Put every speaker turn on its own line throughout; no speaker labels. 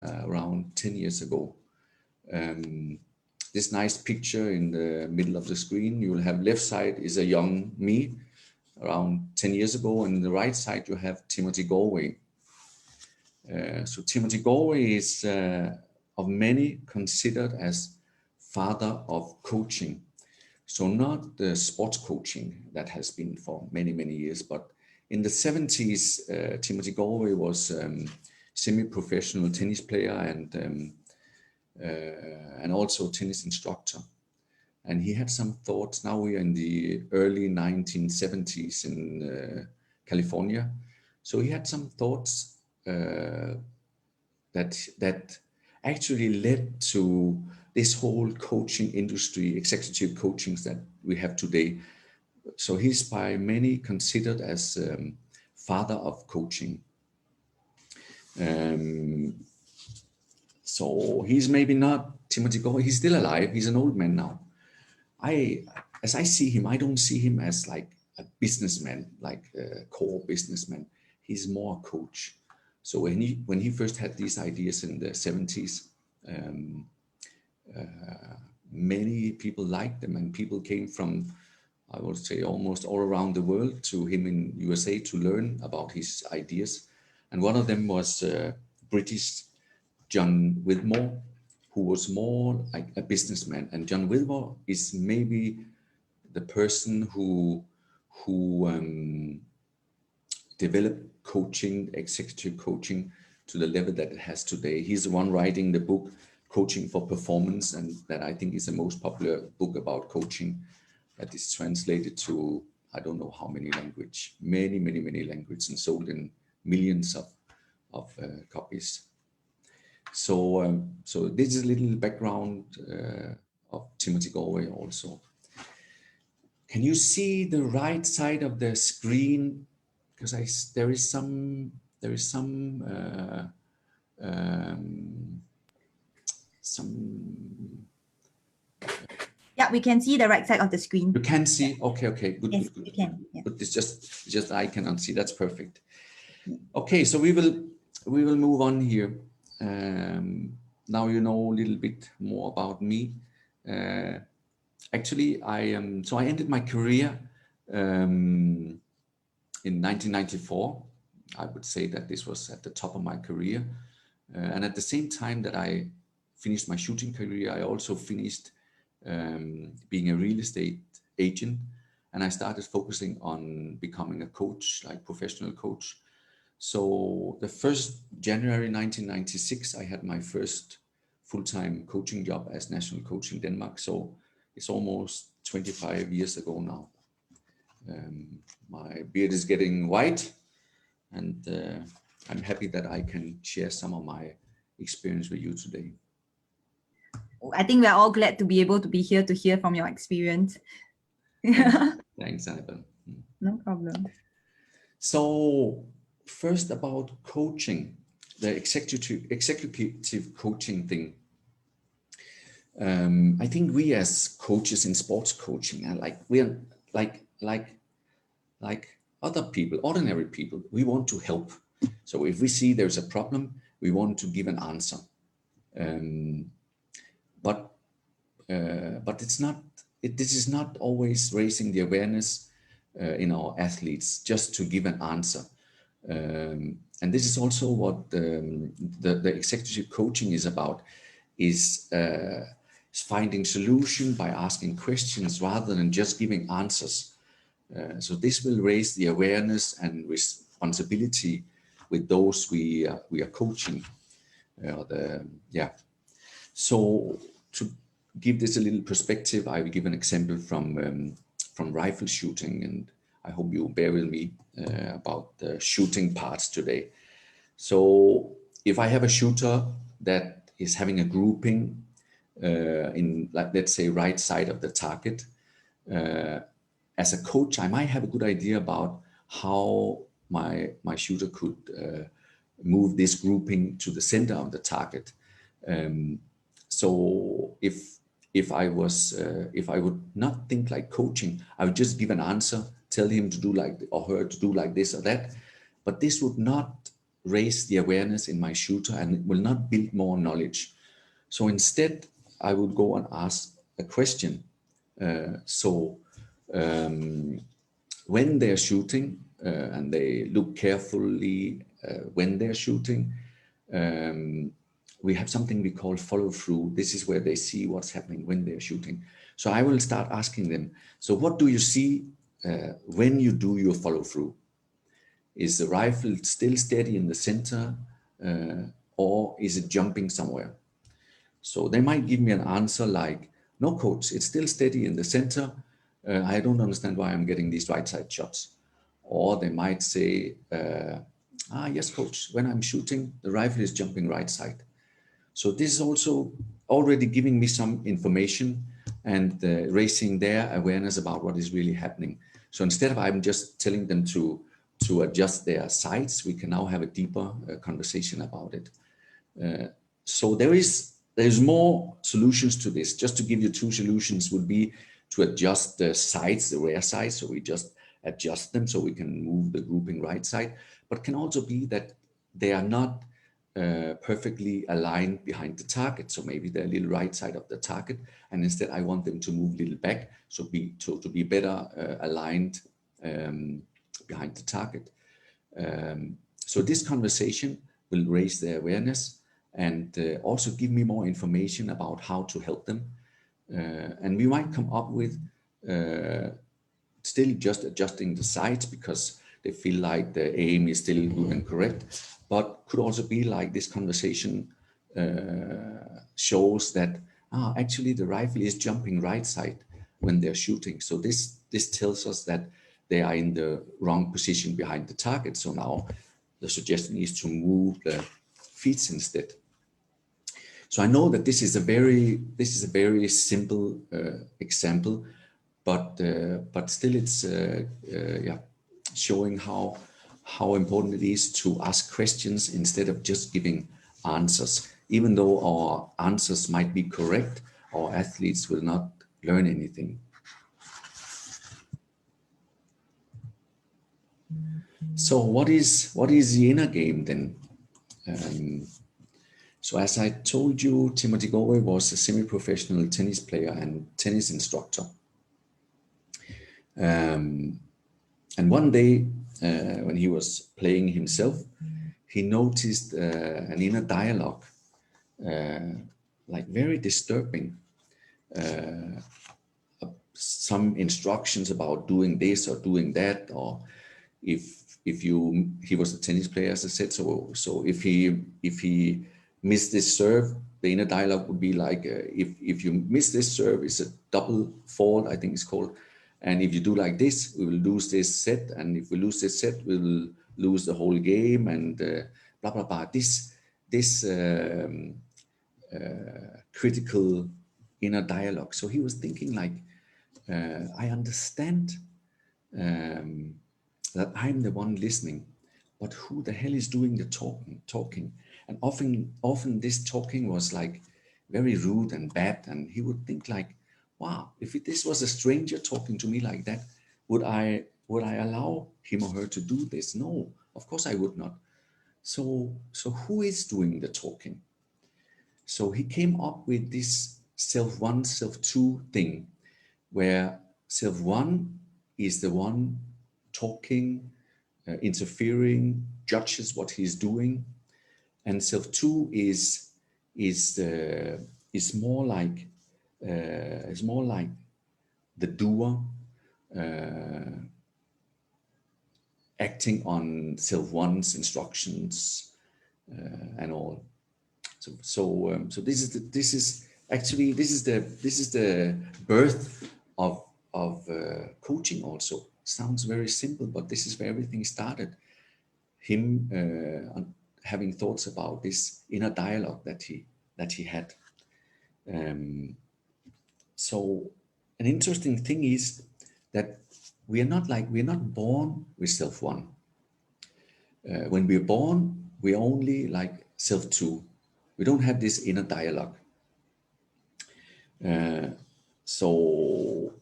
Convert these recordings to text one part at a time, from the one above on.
around 10 years ago. This nice picture in the middle of the screen, you will have left side is a young me around 10 years ago, and the right side you have Timothy Galway. So Timothy Galway is of many considered as father of coaching. So not the sports coaching that has been for many, many years, but in the 70s, Timothy Galway was semi-professional tennis player and also tennis instructor. And he had some thoughts. Now we are in the early 1970s in California. So he had some thoughts that actually led to this whole coaching industry, executive coachings that we have today. So he's by many considered as father of coaching. So he's maybe not Timothy Galway. He's still alive. He's an old man now. As I see him, I don't see him as like a businessman, like a core businessman. He's more a coach. So when he first had these ideas in the 70s, many people liked them, and people came from, I would say, almost all around the world to him in USA to learn about his ideas. And one of them was British John Whitmore, who was more like a businessman. And John Whitmore is maybe the person who developed coaching, executive coaching, to the level that it has today. He's the one writing the book Coaching for Performance, and that I think is the most popular book about coaching that is translated to I don't know how many languages, many languages, and sold in millions of copies. So so this is a little background of Timothy Galway also. Can you see the right side of the screen? Because there is some
Yeah, we can see the right side of the screen.
You can see. Okay, good.
Yes,
good.
you can. Yeah.
But it's just I cannot see. That's perfect. Okay, so we will move on here. Now you know a little bit more about me. Actually, I ended my career in 1994. I would say that this was at the top of my career, and at the same time that I finished my shooting career, I also finished being a real estate agent, and I started focusing on becoming a coach, like professional coach. So the 1st January 1996, I had my first full-time coaching job as national coach in Denmark. So it's almost 25 years ago now. My beard is getting white, and I'm happy that I can share some of my experience with you today.
I think we're all glad to be able to be here to hear from your experience.
Thanks, Annabelle.
No problem.
So first about coaching, the executive coaching thing. I think we as coaches in sports coaching are like other people, ordinary people. We want to help. So if we see there's a problem, we want to give an answer. But it's not. This is not always raising the awareness in our athletes just to give an answer. And this is also what the executive coaching is about, is finding solution by asking questions rather than just giving answers. So this will raise the awareness and responsibility with those we are coaching. So to give this a little perspective, I will give an example from rifle shooting, and I hope you bear with me about the shooting parts today. So if I have a shooter that is having a grouping in, like, let's say, right side of the target, as a coach, I might have a good idea about how my shooter could move this grouping to the center of the target. So if I would not think like coaching, I would just give an answer, tell him to do like, or her to do like this or that, but this would not raise the awareness in my shooter and it will not build more knowledge. So instead, I would go and ask a question. When they're shooting and they look carefully when they're shooting, we have something we call follow through. This is where they see what's happening when they're shooting. So I will start asking them, so what do you see when you do your follow through? Is the rifle still steady in the center or is it jumping somewhere? So they might give me an answer like, no, coach, it's still steady in the center. I don't understand why I'm getting these right side shots. Or they might say, yes, coach, when I'm shooting, the rifle is jumping right side. So this is also already giving me some information and raising their awareness about what is really happening. So instead of I'm just telling them to adjust their sights, we can now have a deeper conversation about it. So there's more solutions to this. Just to give you two solutions would be to adjust the sides, the rear sides. So we just adjust them so we can move the grouping right side, but can also be that they are not perfectly aligned behind the target. So maybe they're a little right side of the target, and instead I want them to move a little back, so to be better aligned behind the target. So this conversation will raise their awareness and also give me more information about how to help them. And we might come up with still just adjusting the sights because they feel like the aim is still good and correct, but could also be like this conversation shows that actually the rifle is jumping right side when they're shooting. So this tells us that they are in the wrong position behind the target. So now the suggestion is to move the feet instead. So I know that this is a very simple example, but still it's showing how important it is to ask questions instead of just giving answers. Even though our answers might be correct, our athletes will not learn anything. So what is the inner game then? So as I told you, Timothy Galway was a semi-professional tennis player and tennis instructor. And one day, when he was playing himself, he noticed an inner dialogue, like very disturbing. Some instructions about doing this or doing that, or he was a tennis player, as I said. So if he missed this serve, the inner dialogue would be like, if you miss this serve, it's a double fault, I think it's called. And if you do like this, we will lose this set. And if we lose this set, we will lose the whole game. And blah blah blah. This critical inner dialogue. So he was thinking like, I understand that I'm the one listening, but who the hell is doing the talking? And often this talking was like very rude and bad. And he would think like, wow, if this was a stranger talking to me like that, would I allow him or her to do this? No, of course I would not. So who is doing the talking? So he came up with this self one, self two thing, where self one is the one talking, interfering, judges what he's doing, and self two is more like the doer, acting on self one's instructions and all. So this is the birth of coaching. Also sounds very simple, but this is where everything started. Him having thoughts about this inner dialogue that he had. So an interesting thing is that we're not born with self one. When we're born, we're only like self two. We don't have this inner dialogue. So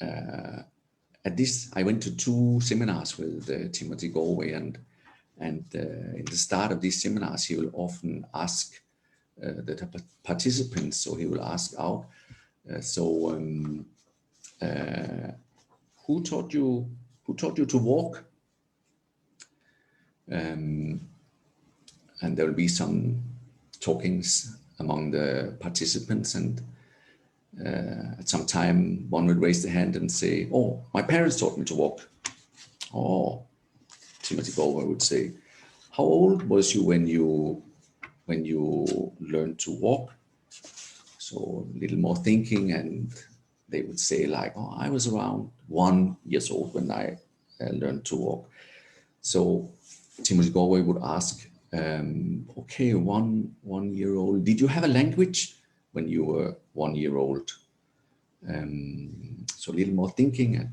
at this, I went to two seminars with Timothy Galway, and And in the start of these seminars, he will often ask the participants, so he will ask out, who taught you to walk? And there will be some talkings among the participants, and at some time one would raise the hand and say, oh, my parents taught me to walk. Or Timothy Galway would say, how old was you when you learned to walk? So a little more thinking, and they would say like, oh, I was around 1 year old when I learned to walk. So Timothy Galway would ask, okay, 1 year old, did you have a language when you were 1 year old? So a little more thinking, and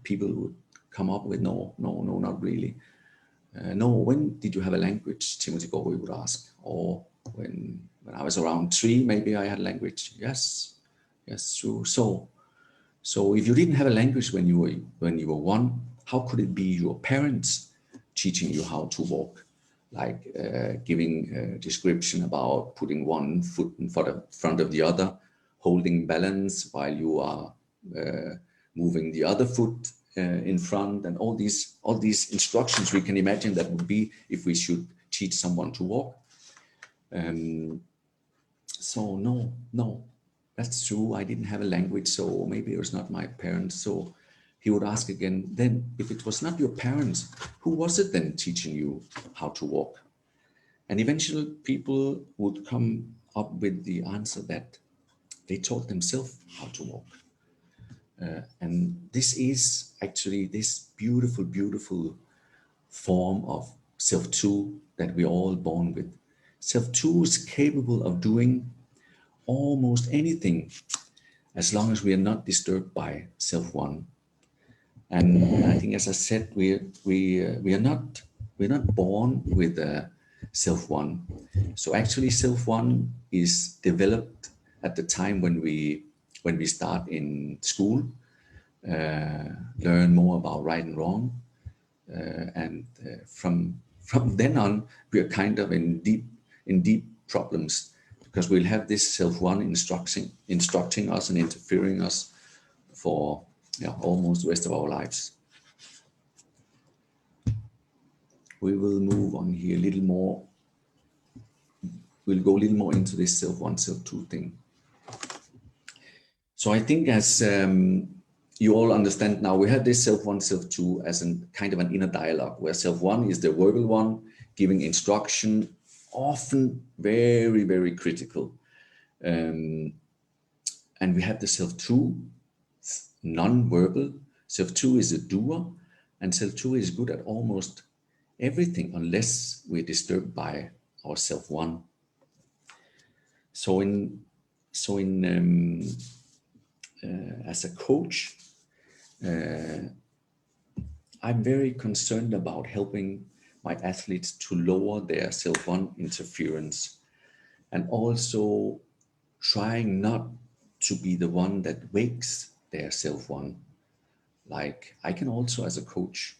people would come up with, no, not really. No, when did you have a language? Timothy Galway would ask. Or when I was around 3, maybe I had language. Yes, true. So if you didn't have a language when you were 1, how could it be your parents teaching you how to walk? Like giving a description about putting one foot in front of the other, holding balance while you are moving the other foot in front, and all these instructions we can imagine that would be if we should teach someone to walk. So no, that's true. I didn't have a language, so maybe it was not my parents. So he would ask again, then if it was not your parents, who was it then teaching you how to walk? And eventually people would come up with the answer that they taught themselves how to walk. And this is actually this beautiful form of self-2 that we're all born with. Self-2 is capable of doing almost anything as long as we are not disturbed by self-1. And I think, as I said, we are not born with self-1. So actually, self-1 is developed at the time when we start in school, learn more about right and wrong, and from then on, we are kind of in deep problems, because we'll have this self-1 instructing us and interfering us for almost the rest of our lives. We will move on here a little more. We'll go a little more into this self-1, self-2 thing. So I think, as you all understand now, we have this self-1, self-2 as a kind of an inner dialogue, where self-1 is the verbal one, giving instruction, often very critical. And we have the self-2, non-verbal. Self-2 is a doer, and self-2 is good at almost everything unless we're disturbed by our self-1. So as a coach, I'm very concerned about helping my athletes to lower their self-1 interference, and also trying not to be the one that wakes their self-1. Like, I can also, as a coach,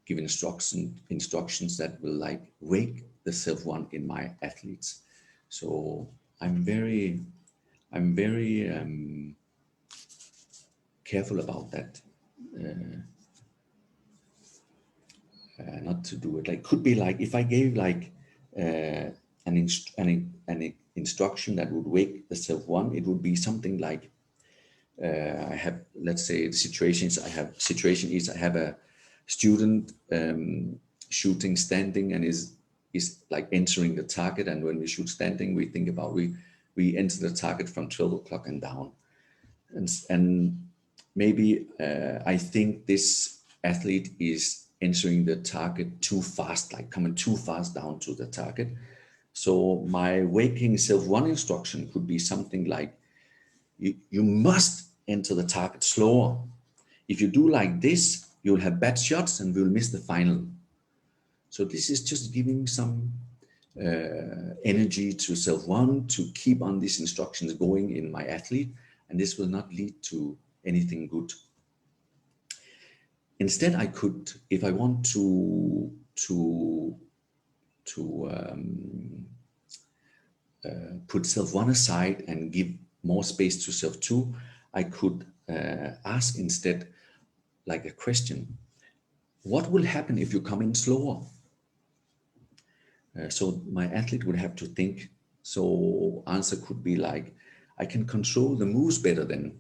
give instructions that will like wake the self-1 in my athletes. So I'm very careful about that. Not to do it. Like, could be like if I gave like an instruction that would wake the self-1, it would be something like, I have, let's say, the situation is I have a student shooting standing, and is like entering the target. And when we shoot standing, we think about we enter the target from 12 o'clock and down, and maybe I think this athlete is entering the target too fast, like coming too fast down to the target. So my waking self-1 instruction could be something like, you must enter the target slower. If you do like this, you'll have bad shots and we'll miss the final. So this is just giving some energy to self-1 to keep on these instructions going in my athlete, and this will not lead to anything good. Instead, I could, if I want to put self one aside and give more space to self two, I could ask instead like a question: what will happen if you come in slower? So my athlete would have to think. So answer could be like, I can control the moves better than.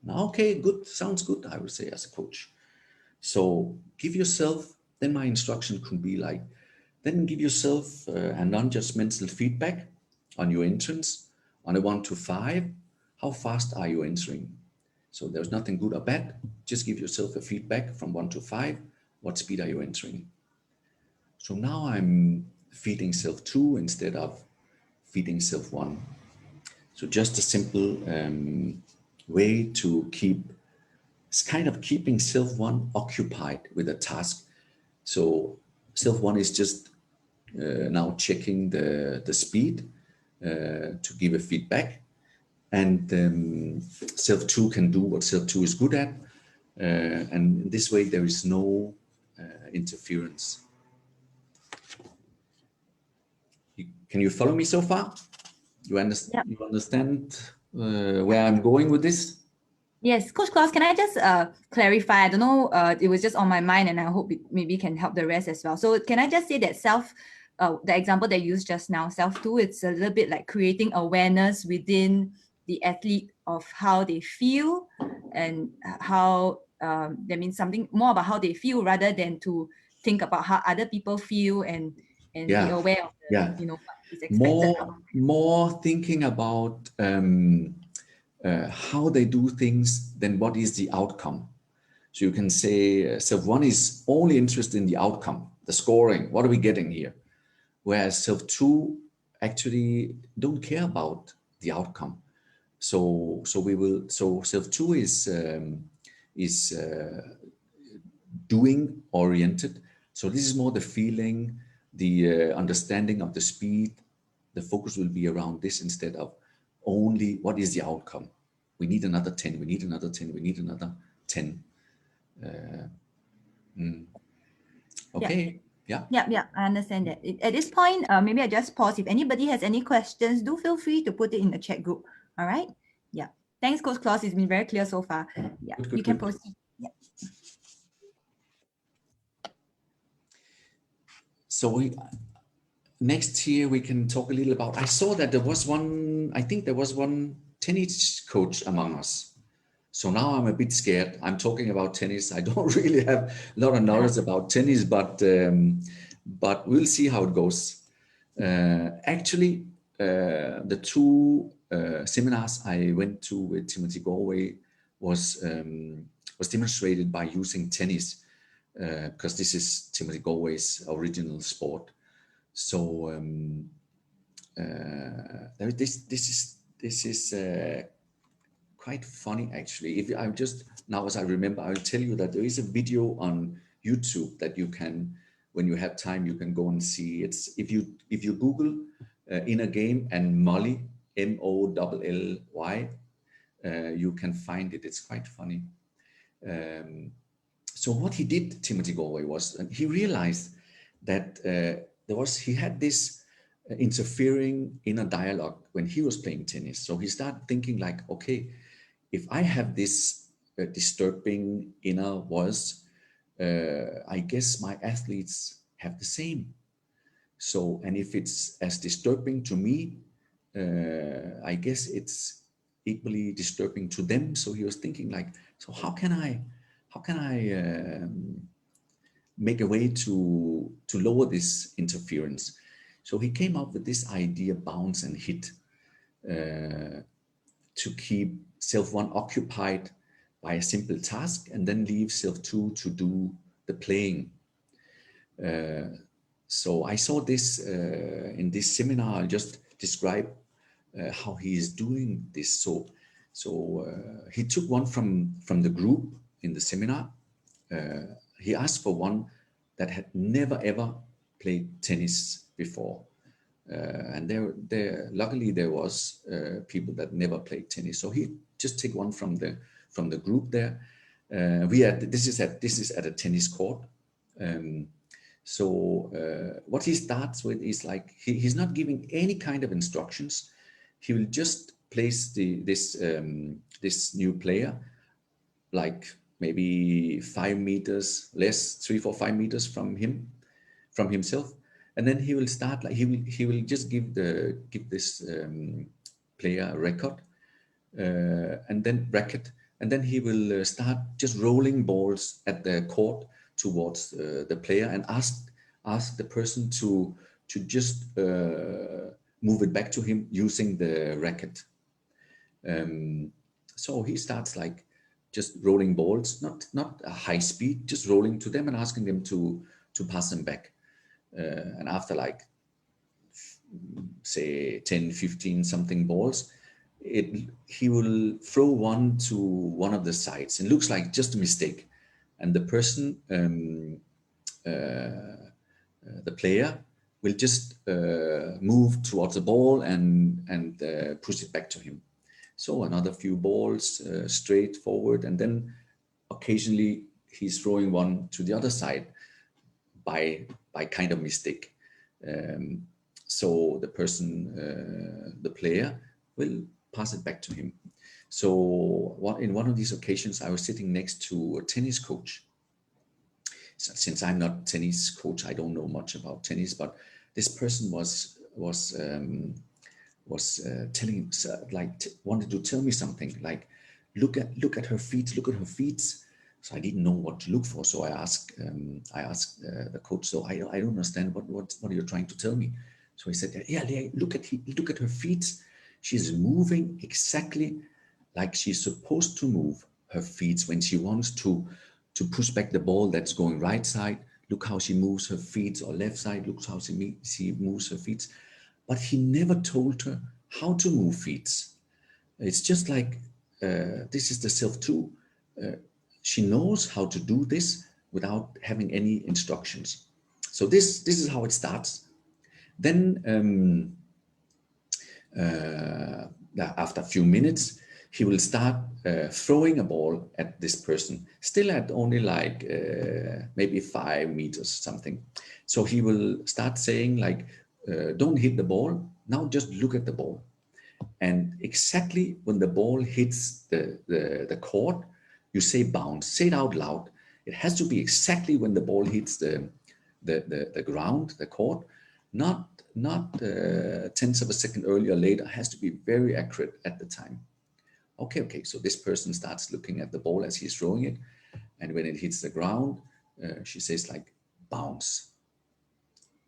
Now, okay, good, sounds good, I would say as a coach. So give yourself, then my instruction could be like, then give yourself a non-judgmental feedback on your entrance on a 1 to 5. How fast are you entering? So there's nothing good or bad. Just give yourself a feedback from 1 to 5. What speed are you entering? So now I'm feeding self 2 instead of feeding self 1. So just a simple way to keep, it's kind of keeping self 1 occupied with a task. So self 1 is just now checking the speed to give a feedback, and self 2 can do what self 2 is good at, and in this way there is no interference. Can you follow me so far? You understand where I'm going with this?
Yes, Coach Klaus, can I just clarify? I don't know, it was just on my mind, and I hope it maybe can help the rest as well. So can I just say that the example that you used just now, self 2, it's a little bit like creating awareness within the athlete of how they feel, and how that means something more about how they feel rather than to think about how other people feel, and be aware of the, what is expected.
More thinking about how they do things than what is the outcome. So you can say self 1 is only interested in the outcome, the scoring, what are we getting here? Whereas self 2 actually don't care about the outcome. So self 2 is doing oriented. So this is more the feeling, the understanding of the speed. The focus will be around this instead of only what is the outcome. We need another 10, we need another 10, we need another 10. Okay. Yeah.
I understand that. At this point, maybe I just pause. If anybody has any questions, do feel free to put it in the chat group. All right. Yeah. Thanks, Coach Klaus. It's been very clear so far. Yeah. You can proceed. Yeah.
So next here we can talk a little about, I saw that there was one, I think there was one tennis coach among us. So now I'm a bit scared. I'm talking about tennis. I don't really have a lot of knowledge about tennis, but we'll see how it goes. Actually, the two seminars I went to with Timothy Galway was demonstrated by using tennis, because this is Timothy Galway's original sport. So this is quite funny actually. If I just now, as I remember, I'll tell you that there is a video on YouTube that you can, when you have time, you can go and see. It's if you Google in a game and Molly, Molly, you can find it. It's quite funny. So what he did, Timothy Galway, was he realized that he had this interfering inner dialogue when he was playing tennis. So he started thinking like, okay, if I have this disturbing inner voice, I guess my athletes have the same. So, and if it's as disturbing to me, I guess it's equally disturbing to them. So he was thinking like, so how can I make a way to lower this interference? So he came up with this idea, bounce and hit, to keep self 1 occupied by a simple task and then leave self 2 to do the playing. So I saw this in this seminar. I'll just describe how he is doing this. So he took one from the group in the seminar. He asked for one that had never ever played tennis before. And luckily there was people that never played tennis. So he just take one from the group there. This is at a tennis court. So what he starts with is like he's not giving any kind of instructions. He will just place this new player like maybe 5 meters less, 3, 4, 5 meters from himself, and then he will start like he will just give this player a record, and then bracket, and then he will start just rolling balls at the court towards the player and ask the person to just move it back to him using the racket. So he starts like just rolling balls, not a high speed, just rolling to them and asking them to pass them back. And after like say 10, 15 something balls, he will throw one to one of the sides. It looks like just a mistake, and the person, the player, will just move towards the ball and push it back to him. So another few balls straight forward, and then occasionally he's throwing one to the other side by kind of mistake. So the person, the player, will pass it back to him. So in one of these occasions, I was sitting next to a tennis coach. So since I'm not tennis coach, I don't know much about tennis, but this person was telling like wanted to tell me something like look at her feet, look at her feet. So I didn't know what to look for, so I asked the coach, so I don't understand what are you trying to tell me. So he said, yeah, look at her feet, she's moving exactly like she's supposed to move her feet when she wants to push back the ball that's going right side. Look how she moves her feet, or left side, look how she moves her feet. But he never told her how to move feet. It's just like this is the self too. She knows how to do this without having any instructions. So this is how it starts. Then after a few minutes, he will start throwing a ball at this person, still at only like maybe 5 meters something. So he will start saying like, don't hit the ball, now just look at the ball. And exactly when the ball hits the court, you say bounce, say it out loud. It has to be exactly when the ball hits the ground, the court, not tenths of a second earlier or later. It has to be very accurate at the time. Okay. So this person starts looking at the ball as he's throwing it, and when it hits the ground, she says like bounce,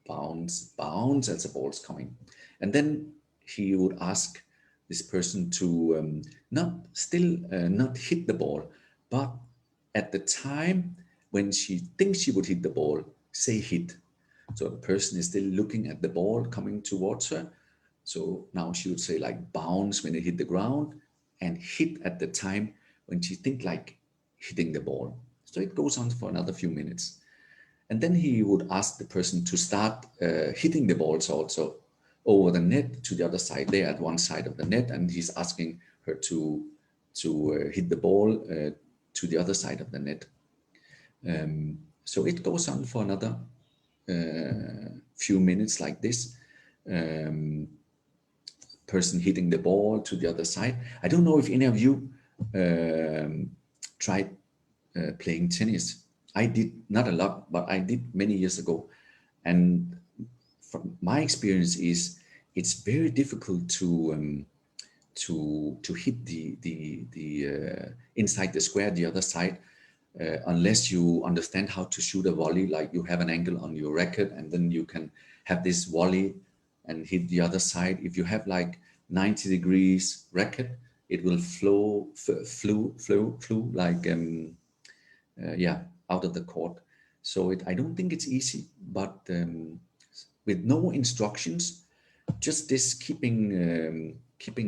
bounce, bounce as the ball's coming, and then he would ask this person to not hit the ball, but at the time when she thinks she would hit the ball, say hit. So the person is still looking at the ball coming towards her. So now she would say like bounce when it hit the ground, and hit at the time when she think like hitting the ball. So it goes on for another few minutes. And then he would ask the person to start hitting the balls also over the net to the other side. They're at one side of the net, and he's asking her to hit the ball to the other side of the net. So it goes on for another few minutes like this. Person hitting the ball to the other side. I don't know if any of you tried playing tennis. I did not a lot, but I did many years ago. And from my experience is it's very difficult to hit the inside the square, the other side, unless you understand how to shoot a volley, like you have an angle on your racket and then you can have this volley and hit the other side. If you have like 90 degrees racket, it will flow like out of the court. So I don't think it's easy, but with no instructions, just this keeping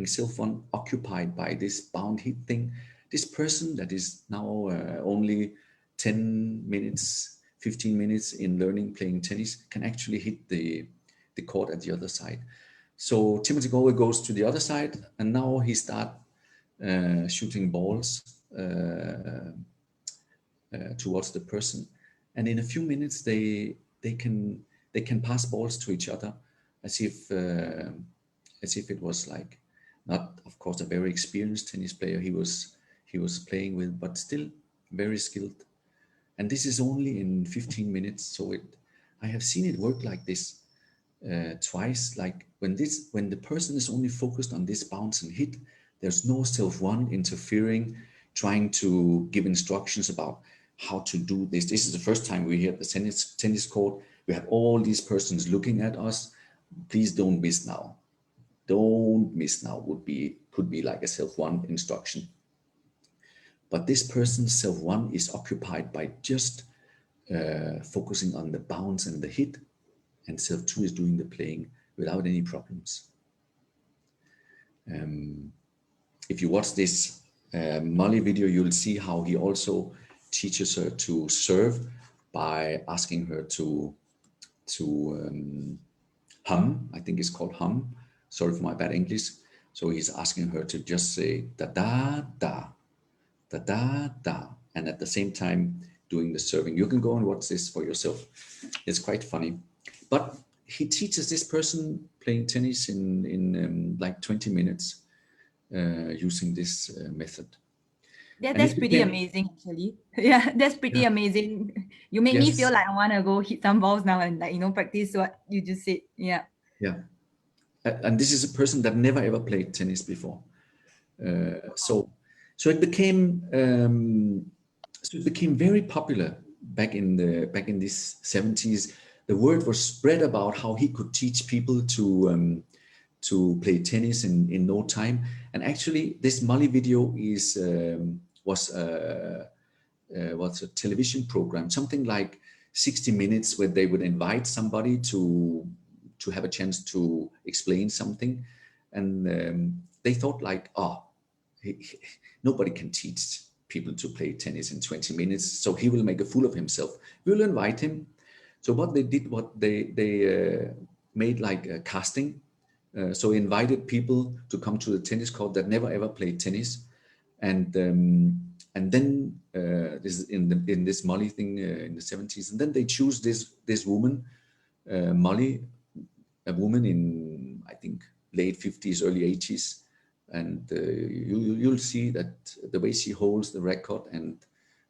cell phone occupied by this bound hit thing, this person that is now only 10 minutes 15 minutes in learning playing tennis can actually hit the court at the other side. So Timothy Galway goes to the other side, and now he start shooting balls towards the person, and in a few minutes they can pass balls to each other as if it was like, not of course a very experienced tennis player he was playing with, but still very skilled. And this is only in 15 minutes. So I have seen it work like this twice. Like when the person is only focused on this bounce and hit, there's no self-one interfering, trying to give instructions about how to do this. This is the first time we hear the tennis court. We have all these persons looking at us. Please don't miss now. Don't miss now could be like a self-one instruction. But this person's self-one is occupied by just focusing on the bounce and the hit, and self-two is doing the playing without any problems. If you watch this Molly video, you'll see how he also teaches her to serve by asking her to hum. I think it's called hum. Sorry for my bad English. So he's asking her to just say da da da da da da, and at the same time doing the serving. You can go and watch this for yourself. It's quite funny. But he teaches this person playing tennis in like 20 minutes using this method.
Yeah,
And
that's
it
pretty
became,
amazing actually. Yeah, that's pretty
yeah,
amazing. You make me feel
yes,
like I want to go hit some balls now and like, practice what you just said. Yeah.
yeah. And this is a person that never ever played tennis before. So it became very popular back in these 70s. The word was spread about how he could teach people to play tennis in no time. And actually, this Molly video was a television program, something like 60 minutes, where they would invite somebody to have a chance to explain something. And they thought like, oh, nobody can teach people to play tennis in 20 minutes, so he will make a fool of himself. We'll invite him. So what they did, they made like a casting. So invited people to come to the tennis court that never ever played tennis, and then this is in this Molly thing in the 70s, and then they choose this woman, Molly, a woman in, I think, late 50s, early 80s, and you'll see that the way she holds the record, and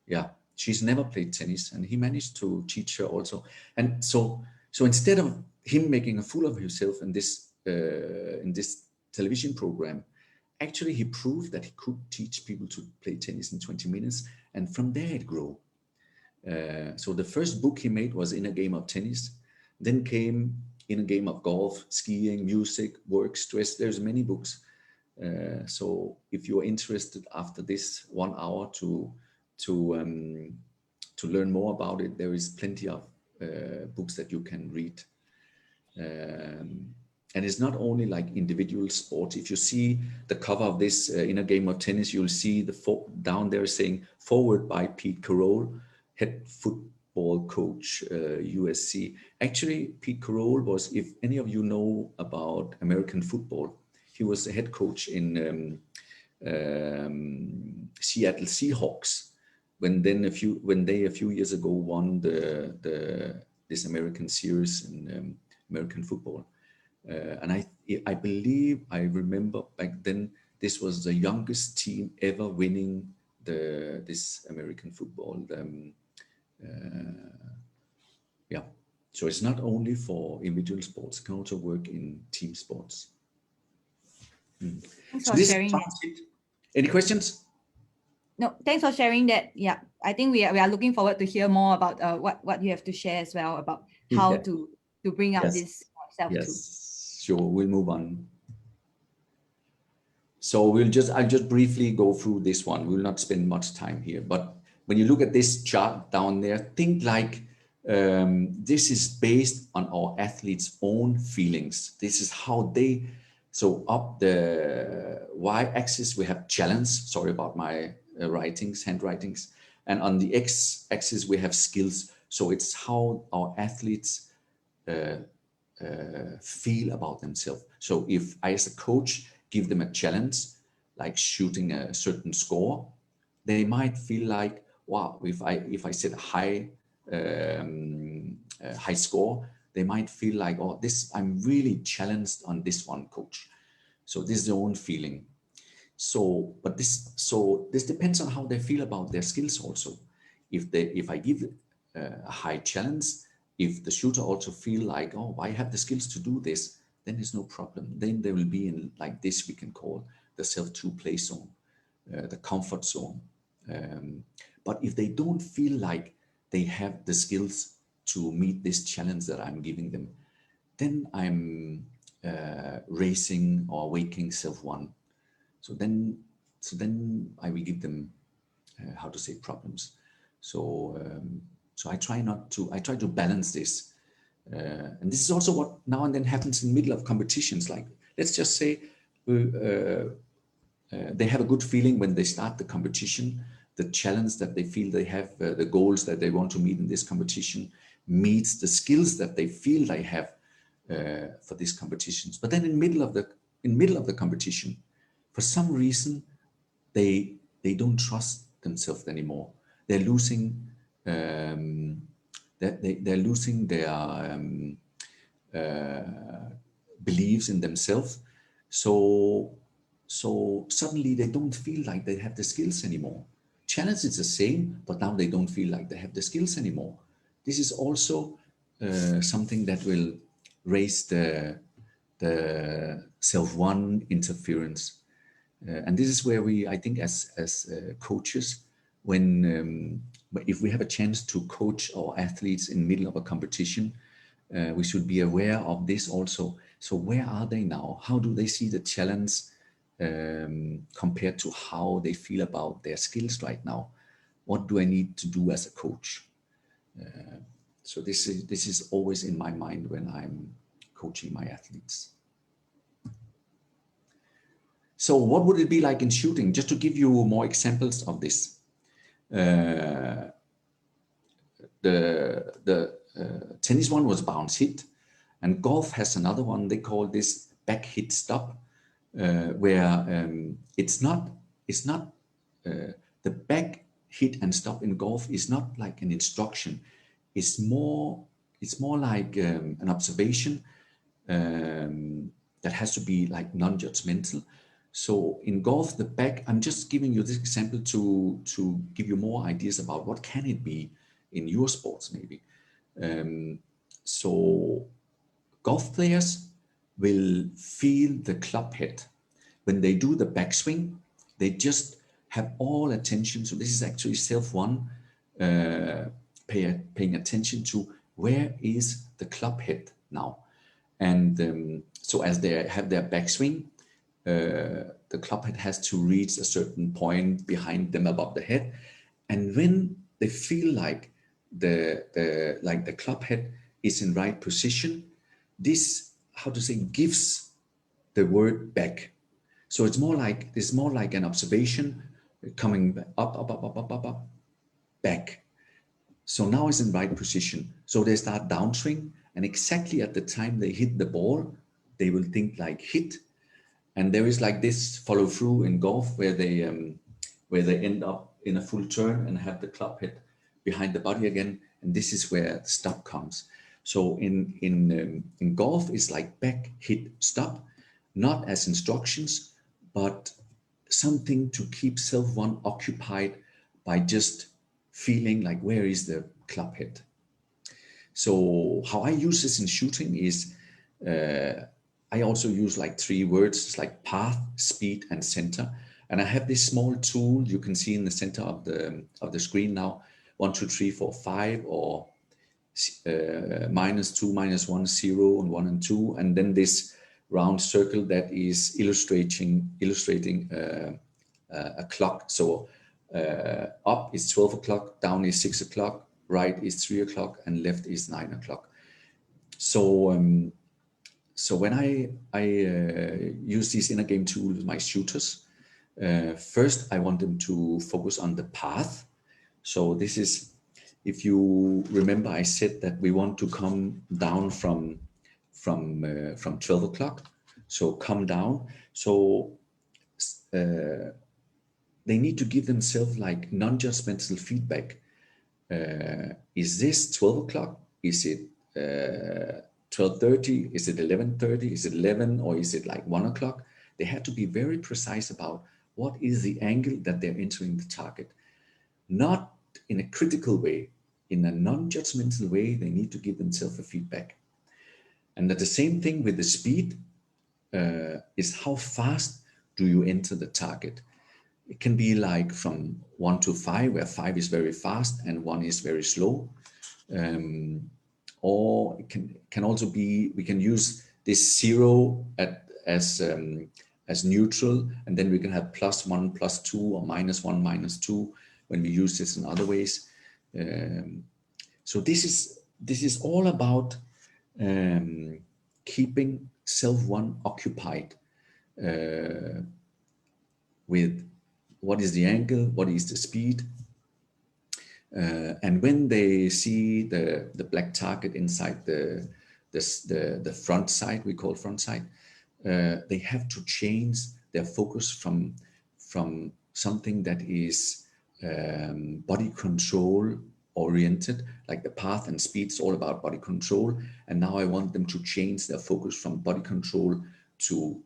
yeah, she's never played tennis, and he managed to teach her also. And so instead of him making a fool of himself in this television program, actually he proved that he could teach people to play tennis in 20 minutes, and from there it grew. So the first book he made was In a Game of Tennis, then came In a Game of Golf, Skiing, Music, Work, Stress. There's many books. So if you're interested after this 1 hour to learn more about it, there is plenty of books that you can read. And it's not only like individual sports. If you see the cover of this In a Game of Tennis, you'll see down there saying forward by Pete Carroll, head football coach, USC. Actually, Pete Carroll was, if any of you know about American football, he was the head coach in Seattle Seahawks when they a few years ago won this American series in American football. And I believe, I remember back then, this was the youngest team ever winning this American football. Yeah, so it's not only for individual sports; it can also work in team sports.
Thanks
So
for
this is
sharing that.
it. Any questions?
No, thanks for sharing that. Yeah, I think we are looking forward to hear more about what you have to share as well about how
Yeah.
to bring up
Yes.
this self too.
Yes. Sure. We'll move on. So I'll just briefly go through this one. We'll not spend much time here, but when you look at this chart down there, think like this is based on our athletes' own feelings. This is how so up the y-axis, we have challenge. Sorry about my handwritings. And on the x-axis, we have skills. So it's how our athletes feel about themselves. So if I, as a coach, give them a challenge, like shooting a certain score, they might feel like, wow, if I set a high high score, they might feel like, oh, I'm really challenged on this one, coach. So this is their own feeling. So this depends on how they feel about their skills also. If I give a high challenge, if the shooter also feel like, oh, I have the skills to do this, then there's no problem. Then they will be in, like this we can call the self-to play zone, the comfort zone. But if they don't feel like they have the skills to meet this challenge that I'm giving them, then I'm raising or waking self-one. So then I will give them how to say problems. So I try to balance this, and this is also what now and then happens in the middle of competitions. Like, let's just say they have a good feeling when they start the competition. The challenge that they feel they have, the goals that they want to meet in this competition, meets the skills that they feel they have for these competitions. But then in middle of the competition, for some reason, they don't trust themselves anymore. They're losing they're losing their beliefs in themselves. So suddenly they don't feel like they have the skills anymore. Challenge is the same, but now they don't feel like they have the skills anymore. This is also something that will raise the self-one interference. And this is where I think as coaches, if we have a chance to coach our athletes in the middle of a competition, we should be aware of this also. So where are they now? How do they see the challenge compared to how they feel about their skills right now? What do I need to do as a coach? So this is always in my mind when I'm coaching my athletes. So what would it be like in shooting? Just to give you more examples of this. The tennis one was bounce hit, and golf has another one. They call this back hit stop, where it's not the back hit and stop in golf is not like an instruction. It's more like an observation that has to be like non-judgmental. So in golf, the back, I'm just giving you this example to give you more ideas about what can it be in your sports maybe. So golf players will feel the club head. When they do the backswing, they just have all attention. So this is actually self-one, paying attention to where is the club head now. And so as they have their backswing, the club head has to reach a certain point behind them above the head. And when they feel like the club head is in right position, this, how to say, gives the word back. So it's more like an observation coming up, back. So now it's in right position. So they start downswing, and exactly at the time they hit the ball, they will think like hit. And there is like this follow through in golf where they end up in a full turn and have the club head behind the body again. And this is where the stop comes. So in golf, it's like back, hit, stop, not as instructions, but something to keep self-one occupied by just feeling like where is the club head. So how I use this in shooting is I also use like 3 words. It's like path, speed, and center. And I have this small tool you can see in the center of the screen now. 1, 2, 3, 4, 5, or -2, -1, 0, and 1 and 2, and then this round circle that is illustrating a clock. So up is 12 o'clock, down is 6 o'clock, right is 3 o'clock, and left is 9 o'clock. So when I use these inner game tools with my shooters, first I want them to focus on the path. So this is, if you remember, I said that we want to come down from 12 o'clock. So come down. So they need to give themselves like non-judgmental feedback. Is this 12 o'clock? Is it 12:30? Is it 11:30? Is it 11, or is it like 1 o'clock? They have to be very precise about what is the angle that they're entering the target. Not in a critical way, in a non-judgmental way. They need to give themselves a feedback. And that the same thing with the speed is how fast do you enter the target? It can be like from 1 to 5, where 5 is very fast and 1 is very slow. Or it can also be, we can use this 0 as neutral, and then we can have +1, +2, or -1, -2 when we use this in other ways. So this is all about keeping self one occupied with what is the angle, what is the speed, and when they see the black target inside the front sight, we call front sight, they have to change their focus from something that is body control oriented, like the path and speed is all about body control, and now I want them to change their focus from body control to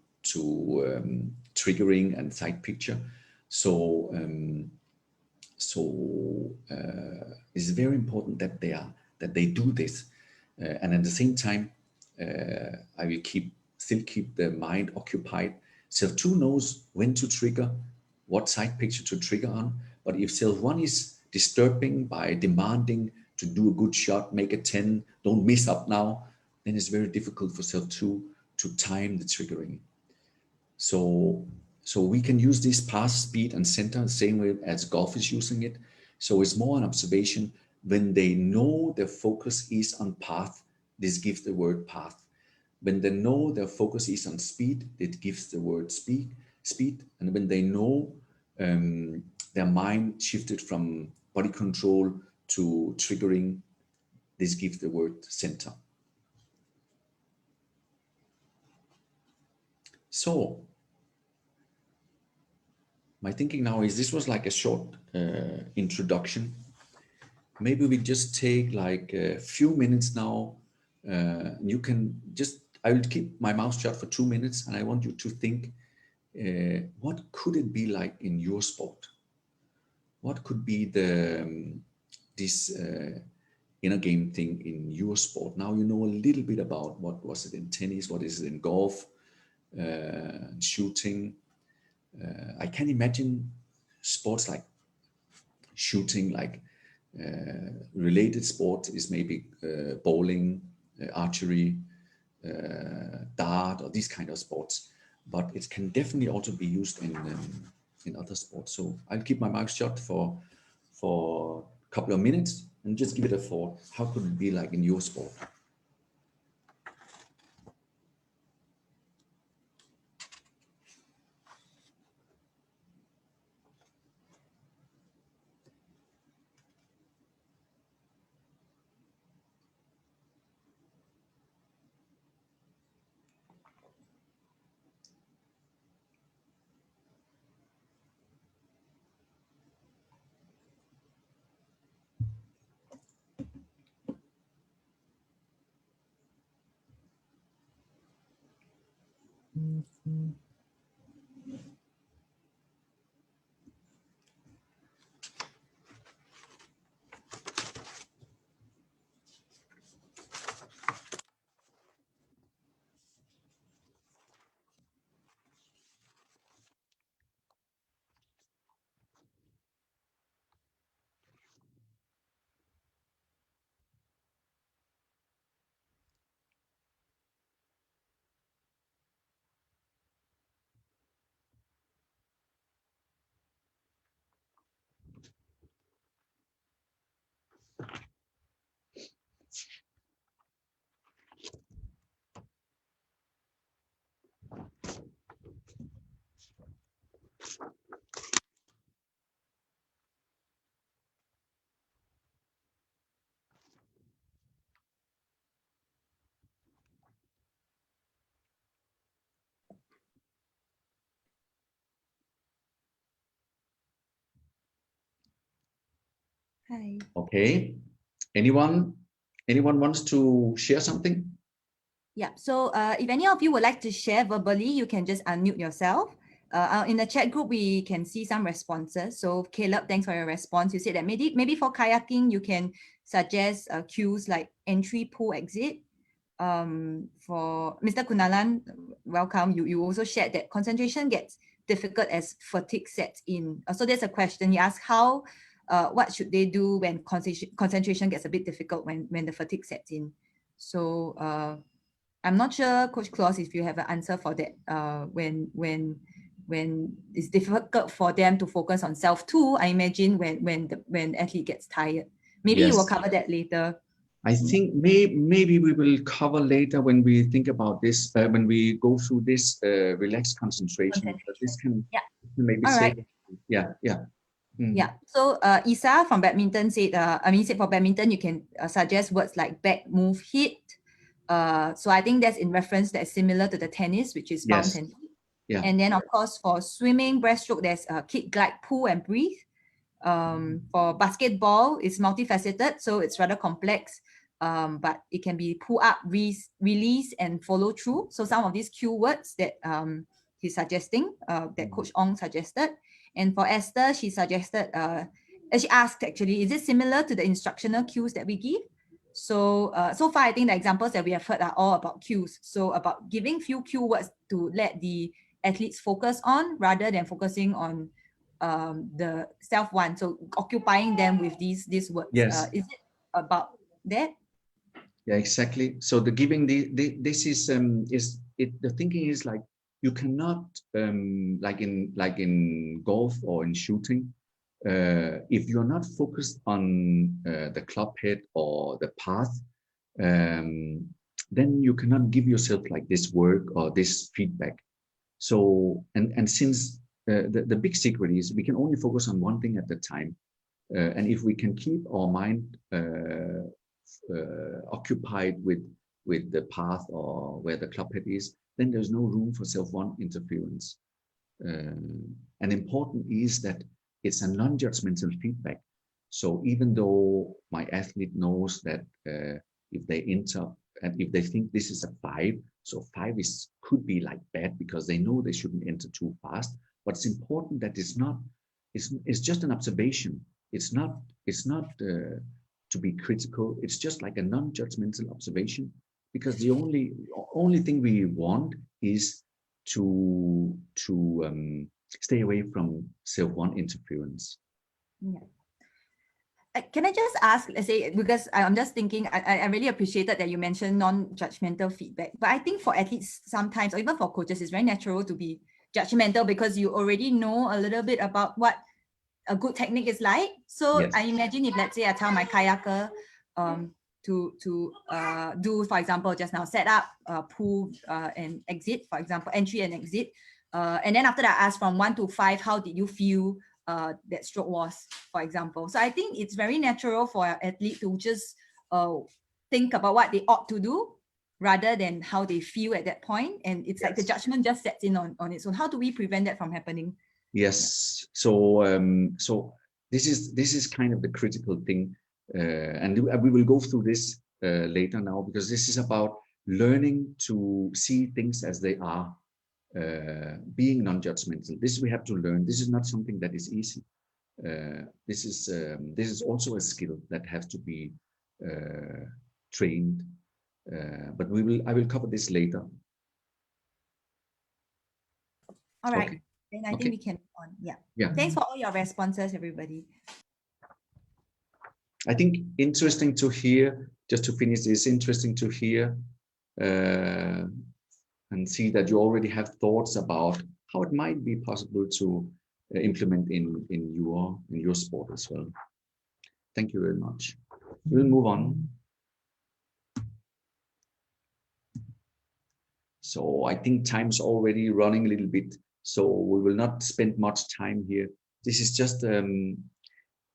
triggering and sight picture. So it's very important that they do this, and at the same time, I will still keep the mind occupied. Self 2 knows when to trigger, what side picture to trigger on. But if self 1 is disturbing by demanding to do a good shot, make a 10, don't miss up now, then it's very difficult for self 2 to time the triggering. So we can use this path, speed, and center the same way as golf is using it. So it's more an observation. When they know their focus is on path, this gives the word path. When they know their focus is on speed, it gives the word speed. And when they know their mind shifted from body control to triggering, this gives the word center. So my thinking now is, this was like a short introduction. Maybe we just take like a few minutes now. You can just, I will keep my mouth shut for 2 minutes, and I want you to think, what could it be like in your sport? What could be this inner game thing in your sport? Now you know a little bit about what was it in tennis, what is it in golf, shooting. I can imagine sports like shooting, like related sport is maybe bowling, archery, dart, or these kind of sports. But it can definitely also be used in other sports. So I'll keep my mouth shut for a couple of minutes and just give it a thought. How could it be like in your sport?
Hi.
Okay. Anyone anyone wants to share something?
Yeah, so if any of you would like to share verbally, you can just unmute yourself. In the chat group, we can see some responses. So Caleb, thanks for your response. You said that maybe for kayaking, you can suggest cues like entry, pool, exit. For Mr. Kunalan, welcome. You also shared that concentration gets difficult as fatigue sets in. So there's a question. He asked what should they do when concentration gets a bit difficult when the fatigue sets in. So I'm not sure, Coach Claus, if you have an answer for that. When it's difficult for them to focus on self too, I imagine when athlete gets tired. Maybe you will
Yes.
cover that later.
I think maybe we will cover later when we think about this, when we go through this relaxed concentration. But this can maybe
All
say,
right.
yeah.
Yeah. So Isa from badminton said, said for badminton, you can suggest words like back, move, hit. So I think that's in reference that's similar to the tennis, which is bounce and hit.
Yeah.
And then of course for swimming, breaststroke, there's kick, glide, pull, and breathe. For basketball, it's multifaceted, so it's rather complex. But it can be pull up, release, and follow through. So some of these cue words that he's suggesting, that Coach Ong suggested. And for Esther, she suggested, she asked actually, is it similar to the instructional cues that we give? So so far, I think the examples that we have heard are all about cues. So about giving few cue words to let the athletes focus on rather than focusing on the self one. So occupying them with these words.
Yes.
Is it about that?
Yeah, exactly. So the giving this is the thinking is like you cannot like in golf or in shooting, if you're not focused on the club head or the path, then you cannot give yourself like this work or this feedback. So and since the big secret is we can only focus on one thing at the time, and if we can keep our mind occupied with the path or where the club head is, then there's no room for self-one interference. And important is that it's a non-judgmental feedback. So even though my athlete knows that if they enter and if they think this is a 5, so 5 could be like bad because they know they shouldn't enter too fast. But it's important that it's just an observation. It's not to be critical. It's just like a non-judgmental observation, because the only thing we want is to stay away from self-one interference.
Yeah. Can I just ask, let's say, because I'm just thinking, I really appreciated that you mentioned non-judgmental feedback, but I think for athletes sometimes, or even for coaches, it's very natural to be judgmental because you already know a little bit about what a good technique is like. So yes. I imagine if, let's say, I tell my kayaker to do, for example, just now set up, pull and exit, for example, entry and exit. And then after that, I ask from 1 to 5, how did you feel that stroke was, for example. So I think it's very natural for an athlete to just think about what they ought to do rather than how they feel at that point. And it's like the judgment just sets in on its own. How do we prevent that from happening?
Yes. So so this is kind of the critical thing, and we will go through this later now, because this is about learning to see things as they are, being non-judgmental. This we have to learn. This is not something that is easy. This is also a skill that has to be trained. But I will cover this later.
All right. Okay. Then I think we can move on. Yeah. Thanks for all your responses, everybody.
I think interesting to hear, just to finish this, interesting to hear and see that you already have thoughts about how it might be possible to implement in your sport as well. Thank you very much. We'll move on. So I think time's already running a little bit, so we will not spend much time here. This is just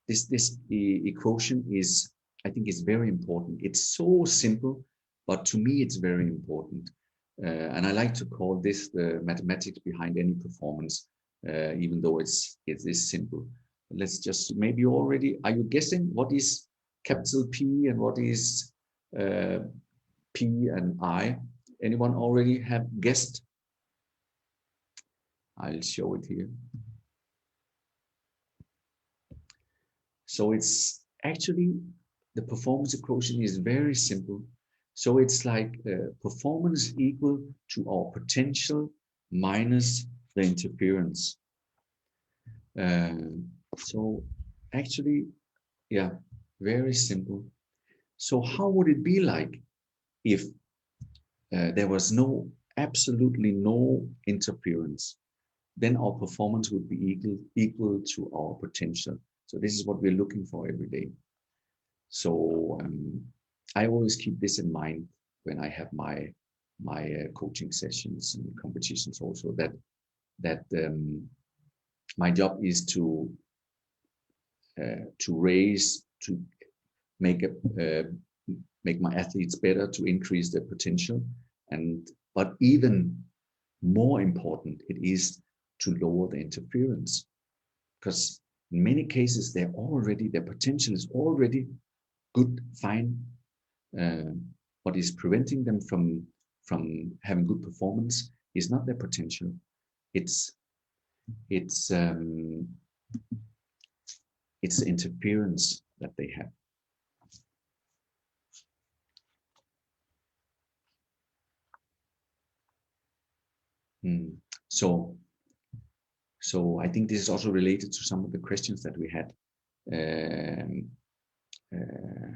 this equation is, I think, is very important. It's so simple, but to me it's very important. And I like to call this the mathematics behind any performance, even though it is simple. Let's just, maybe already, are you guessing what is capital P and what is P and I. Anyone already have guessed? I'll show it here. So it's actually, the performance equation is very simple. So it's like performance equal to our potential minus the interference. So actually, yeah, very simple. So how would it be like if there was absolutely no interference? Then our performance would be equal to our potential. So this is what we're looking for every day. So I always keep this in mind when I have my coaching sessions and competitions also, that my job is to make my athletes better, to increase their potential, but even more important, it is to lower the interference, because in many cases their potential is already good, fine. What is preventing them from having good performance is not their potential. It's interference that they have. So I think this is also related to some of the questions that we had.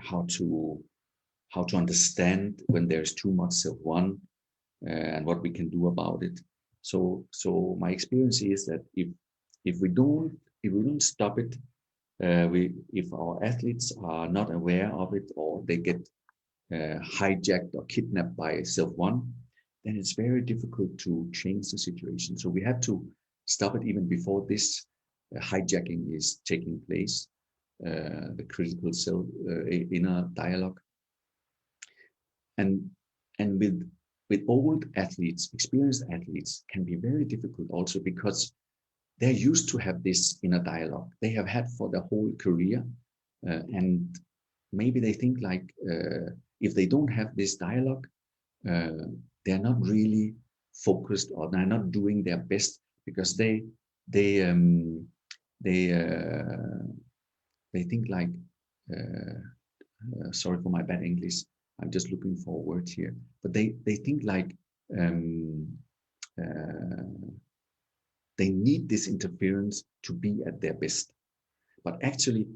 How to understand when there's too much self-one, and what we can do about it. So my experience is that if we don't stop it, if our athletes are not aware of it, or they get hijacked or kidnapped by self-one, then it's very difficult to change the situation. So we have to stop it even before this hijacking is taking place, the critical self inner dialogue. And with old athletes, experienced athletes, can be very difficult also, because they're used to have this inner dialogue they have had for their whole career, and maybe they think like if they don't have this dialogue, they're not really focused, or they're not doing their best, because they think like sorry for my bad English, I'm just looking for a word here, but they think like they need this interference to be at their best, but actually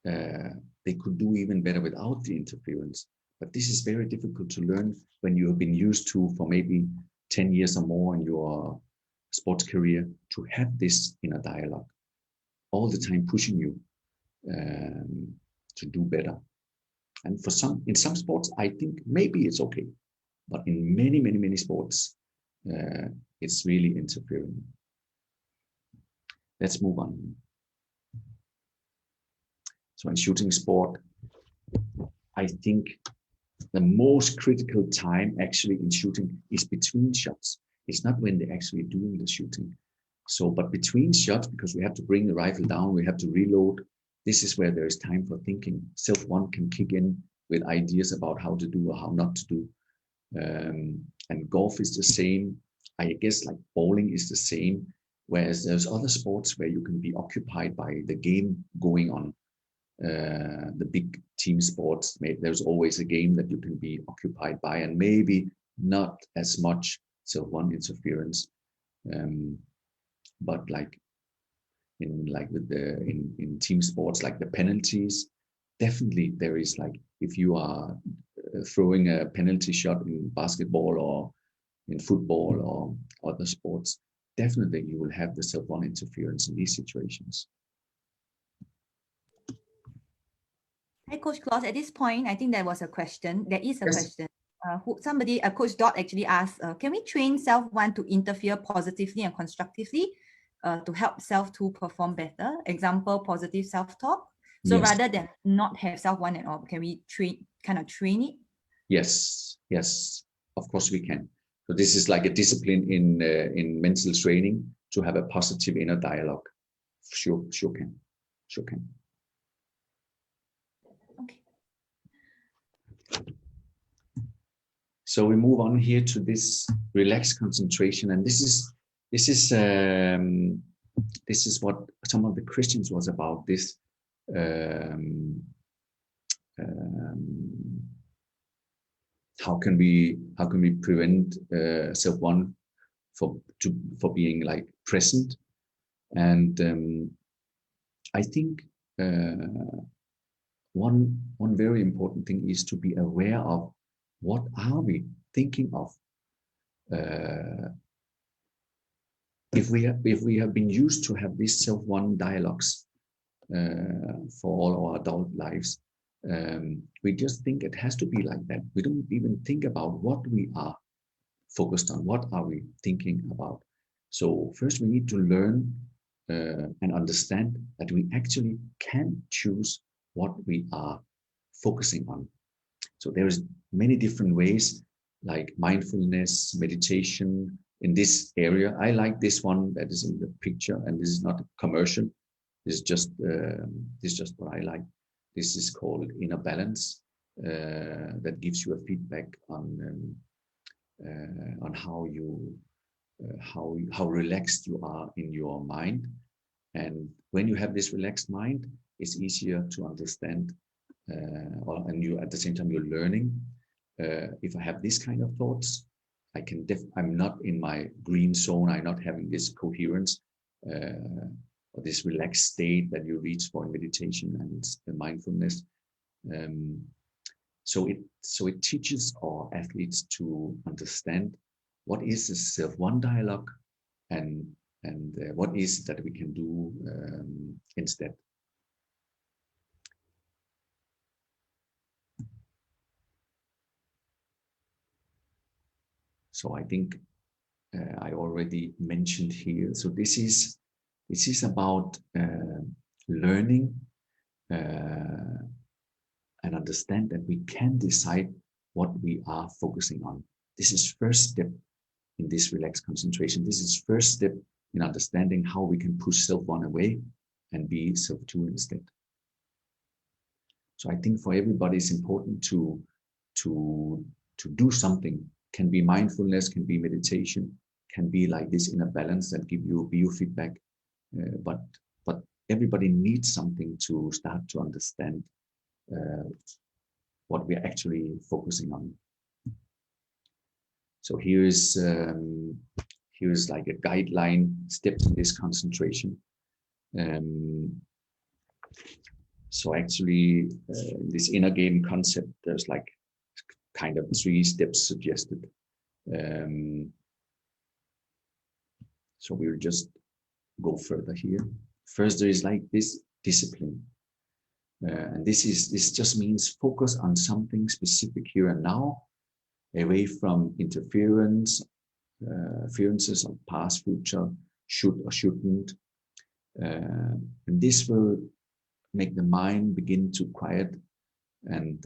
they could do even better without the interference. But this is very difficult to learn when you have been used to, for maybe 10 years or more in your sports career, to have this inner dialogue all the time pushing you to do better. And in some sports, I think maybe it's okay, but in many sports, it's really interfering. Let's move on. So in shooting sport, I think the most critical time actually in shooting is between shots. It's not when they're actually doing the shooting. So, but between shots, because we have to bring the rifle down, we have to reload. This is where there is time for thinking. Self-one can kick in with ideas about how to do or how not to do. And golf is the same. I guess like bowling is the same. Whereas there's other sports where you can be occupied by the game going on. The big team sports, there's always a game that you can be occupied by, and maybe not as much self-one interference. But like in team sports, like the penalties, definitely there is, like if you are throwing a penalty shot in basketball or in football or other sports, definitely you will have the self-one interference in these situations.
Hi, Coach Klaus. At this point, I think there was a question. There is a
Yes.
question. Coach Dot actually asked, can we train self-one to interfere positively and constructively to help self-two perform better? Example, positive self-talk. So
Yes.
rather than not have self-one at all, can we train it?
Yes, of course we can. So this is like a discipline in mental training, to have a positive inner dialogue. Sure can.
Okay.
So we move on here to this relaxed concentration, and this is what some of the questions was about. This um, how can we prevent self one for being like present? And I think one very important thing is to be aware of what are we thinking of. If we have been used to have these self-one dialogues for all our adult lives, we just think it has to be like that. We don't even think about what we are focused on. What are we thinking about? So first we need to learn and understand that we actually can choose what we are focusing on. So there's many different ways, like mindfulness, meditation in this area. I like this one that is in the picture, and this is not a commercial. This is just what I like. This is called Inner Balance. That gives you a feedback on how you how relaxed you are in your mind. And when you have this relaxed mind, it's easier to understand, and you at the same time you're learning. If I have this kind of thoughts, I'm not in my green zone. I'm not having this coherence or this relaxed state that you reach for in meditation and the mindfulness. So it teaches our athletes to understand what is the self-one dialogue, and what is that we can do instead. So I think I already mentioned here. So this is about learning and understand that we can decide what we are focusing on. This is first step in this relaxed concentration. This is first step in understanding how we can push self-one away and be self-two instead. So I think for everybody it's important to do something. Can be mindfulness, can be meditation, can be like this inner balance that give you biofeedback. But everybody needs something to start to understand what we're actually focusing on. So here's like a guideline steps in this concentration. So actually, this inner game concept, there's like kind of 3 steps suggested. So we'll just go further here. First, there is like this discipline. And this just means focus on something specific here and now, away from interferences of past, future, should or shouldn't. And this will make the mind begin to quiet, and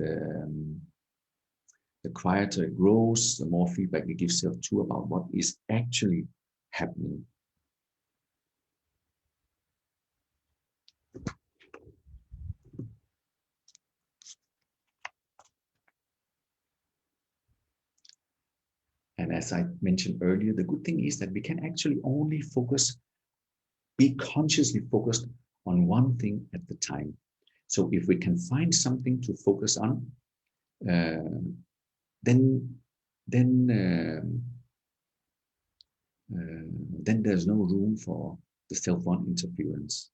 the quieter it grows, the more feedback it gives self-two about what is actually happening. And as I mentioned earlier, the good thing is that we can actually only be consciously focused on one thing at the time. So if we can find something to focus on, then there's no room for the self-one interference.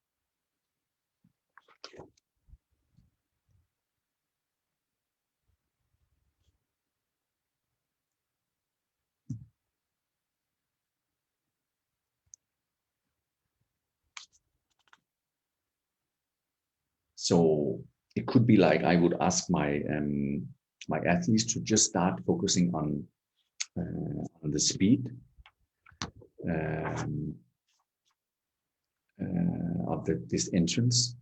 So it could be like I would ask my my athletes to just start focusing on the speed of this entrance,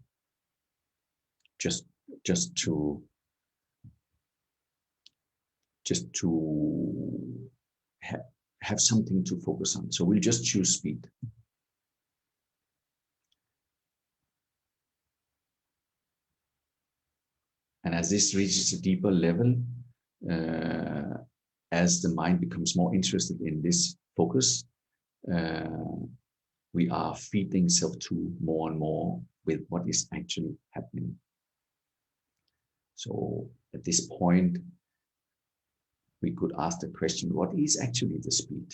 just to have something to focus on. So we'll just choose speed. And as this reaches a deeper level, as the mind becomes more interested in this focus, we are feeding self-2 more and more with what is actually happening. So at this point, we could ask the question, what is actually the speed?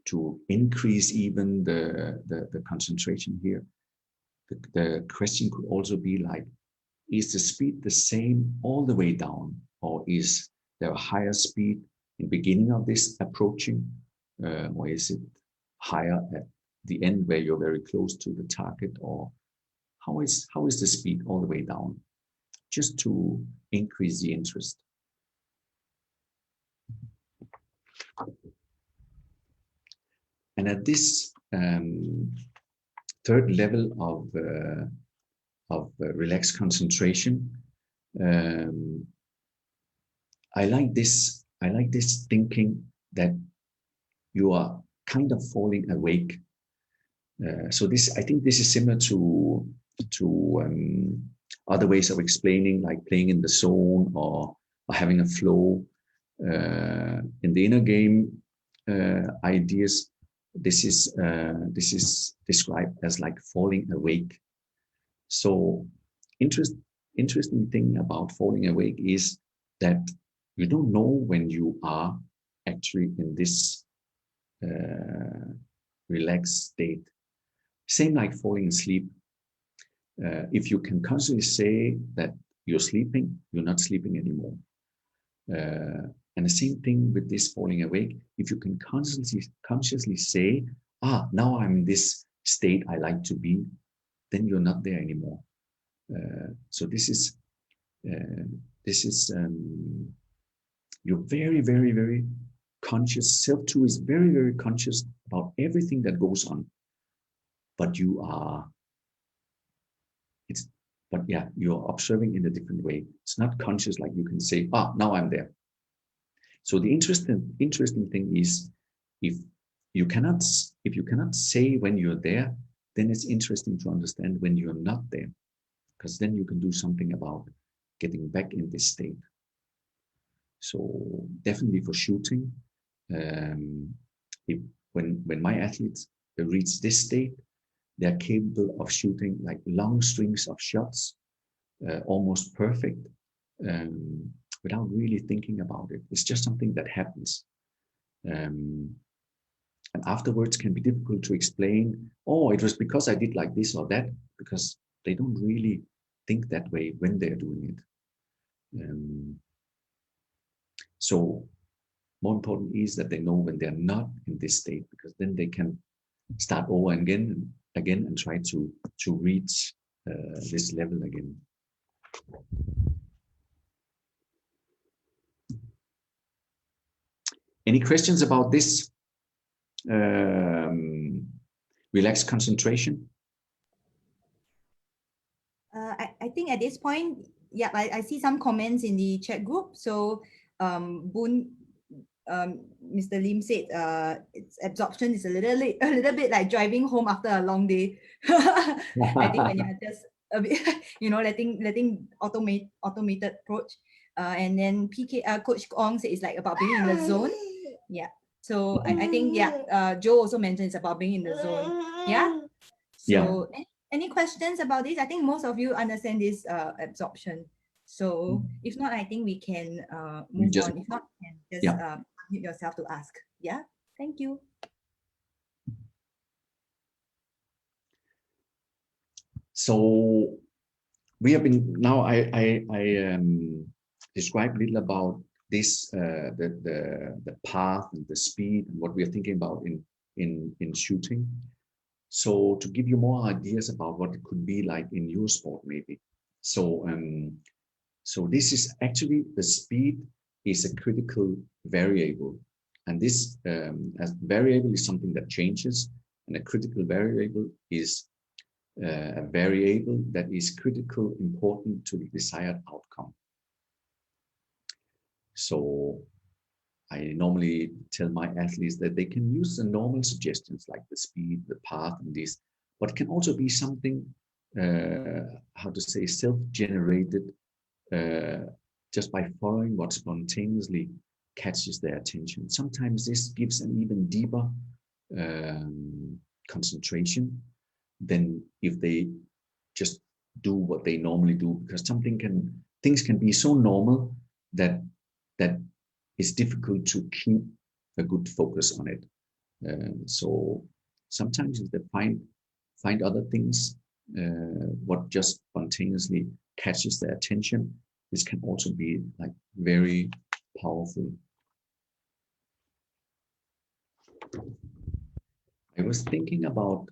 To increase even the concentration here, the question could also be like, is the speed the same all the way down, or is there a higher speed in beginning of this approaching, or is it higher at the end where you're very close to the target, or how is the speed all the way down, just to increase the interest. And at this third level of relaxed concentration, I like this thinking that you are kind of falling awake. So I think this is similar to other ways of explaining, like playing in the zone or having a flow. In the inner game ideas, this is described as like falling awake. So interesting thing about falling awake is that you don't know when you are actually in this relaxed state. Same like falling asleep. If you can constantly say that you're sleeping, you're not sleeping anymore. And the same thing with this falling awake. If you can consciously say, now I'm in this state I like to be, then you're not there anymore. So this is you're very, very, very conscious. Self-2 is very, very conscious about everything that goes on. But you're observing in a different way. It's not conscious like you can say, now I'm there. So the interesting thing is, if you cannot say when you're there, then it's interesting to understand when you're not there, because then you can do something about getting back in this state. So definitely for shooting, when my athletes reach this state, they're capable of shooting like long strings of shots, almost perfect, without really thinking about it. It's just something that happens. And afterwards can be difficult to explain, it was because I did like this or that, because they don't really think that way when they're doing it. So more important is that they know when they're not in this state, because then they can start over again and try to reach this level again. Any questions about this relaxed concentration?
I think at this point, I see some comments in the chat group. So Mr. Lim said its absorption is a little bit like driving home after a long day. I think when you're just a bit, letting automated approach. And then Coach Ong said it's like about being in the zone. Yeah. So I think Joe also mentioned it's about being in the zone. Yeah. So any questions about this? I think most of you understand this absorption. So if not, I think we can move on. If not, you can just unmute yourself to ask. Yeah. Thank you.
So we have been now. I described a little about this, the path and the speed and what we are thinking about in shooting. So to give you more ideas about what it could be like in your sport, maybe. So so this is actually, the speed is a critical variable, and this as variable is something that changes, and a critical variable is a variable that is critical, important to the desired outcome. So I normally tell my athletes that they can use the normal suggestions like the speed, the path, and this, but it can also be something how to say, self-generated, just by following what spontaneously catches their attention. Sometimes this gives an even deeper concentration than if they just do what they normally do, because things can be so normal that it's difficult to keep a good focus on it. So sometimes if they find other things, what just spontaneously catches their attention, this can also be like very powerful. I was thinking about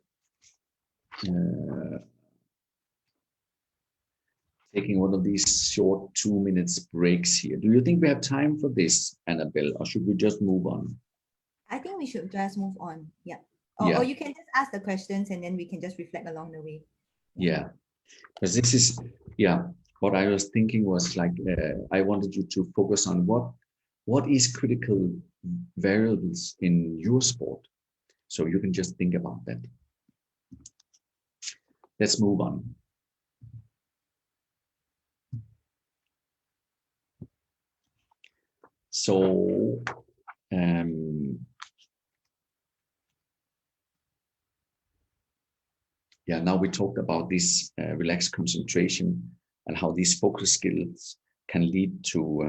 taking one of these short 2 minutes breaks here. Do you think we have time for this, Annabelle, or should we just move on?
I think we should just move on. Yeah.
Yeah.
Or you can just ask the questions and then we can just reflect along the way.
Yeah. Because this is, yeah, what I was thinking was like, I wanted you to focus on what is critical variables in your sport. So you can just think about that. Let's move on. So, yeah, now we talked about this relaxed concentration and how these focus skills can lead to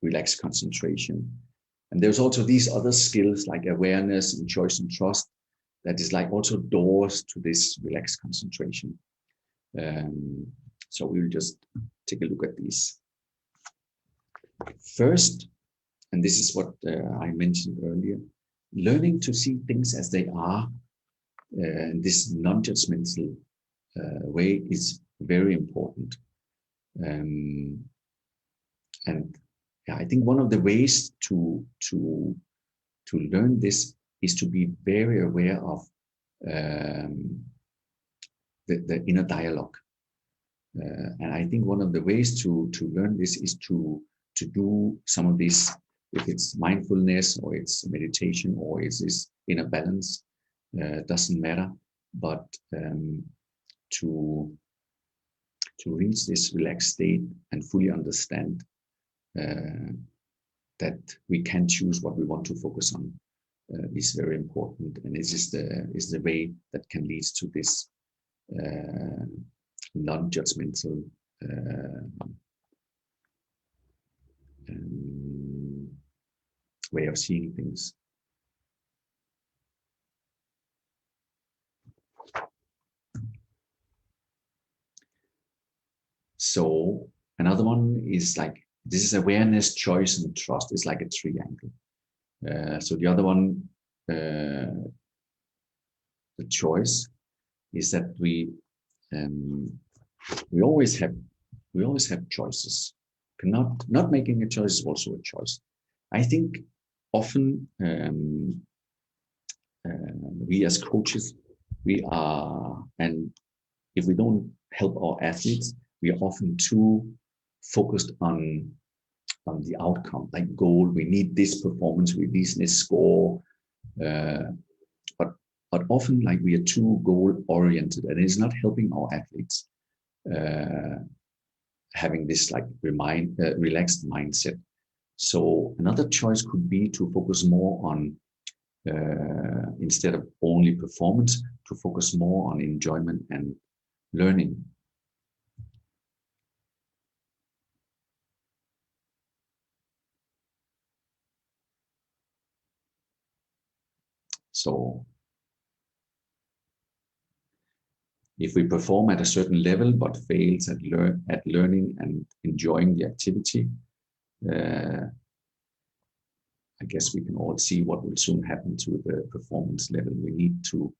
relaxed concentration. And there's also these other skills like awareness and choice and trust that is like also doors to this relaxed concentration. So we'll just take a look at these. First, and this is what I mentioned earlier, learning to see things as they are, this non-judgmental way is very important. And yeah, I think one of the ways to learn this is to be very aware of the inner dialogue. And I think one of the ways to learn this is to do some of this, if it's mindfulness or it's meditation or it's this inner balance, doesn't matter, but to reach this relaxed state and fully understand that we can choose what we want to focus on is very important, and it is the way that can lead to this non-judgmental way of seeing things. So another one is like, this is awareness, choice, and trust. It's like a triangle. So the other one, the choice, is that we always have choices. Not making a choice is also a choice. I think often we as coaches, and if we don't help our athletes, we are often too focused on the outcome, like goal. We need this performance, we need this score, but often like we are too goal oriented, and it's not helping our athletes having this like relaxed mindset. So another choice could be to focus more on instead of only performance, to focus more on enjoyment and learning. So if we perform at a certain level but fails at learning and enjoying the activity, I guess we can all see what will soon happen to the performance level. We need to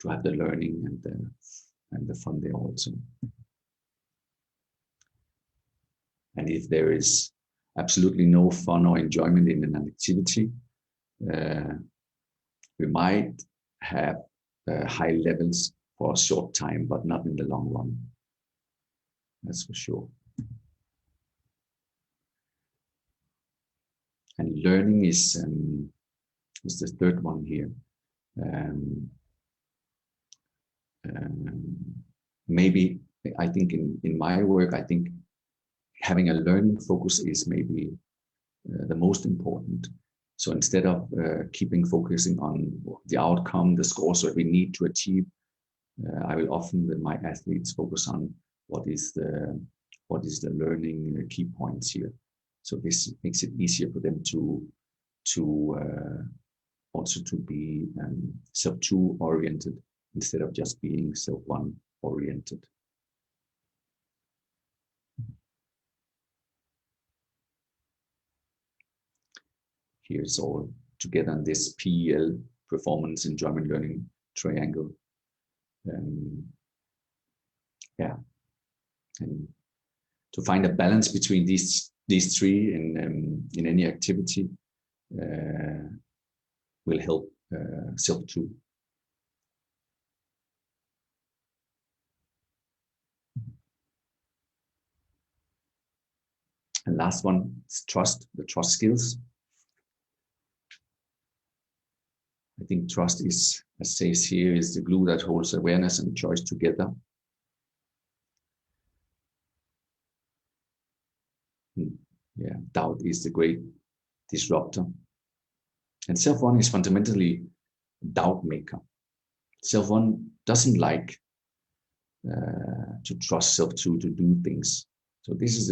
have the learning and the fun there also. And if there is absolutely no fun or enjoyment in an activity, we might have high levels for a short time, but not in the long run. That's for sure. And learning is the third one here. maybe I think in my work, I think having a learning focus is maybe the most important. So instead of keeping focusing on the outcome, the scores that we need to achieve, I will often with my athletes focus on what is the learning key points here. So this makes it easier for them to also to be self-2 oriented instead of just being self-1 oriented. Here's all together in this PEL, performance, enjoyment, learning triangle. Yeah, and to find a balance between these three in any activity will help self-2. And last one is trust, the trust skills. I think trust is, as says here, is the glue that holds awareness and choice together. Yeah, doubt is the great disruptor. And self-1 is fundamentally doubt maker. Self-1 doesn't like to trust self-2 to do things. So this is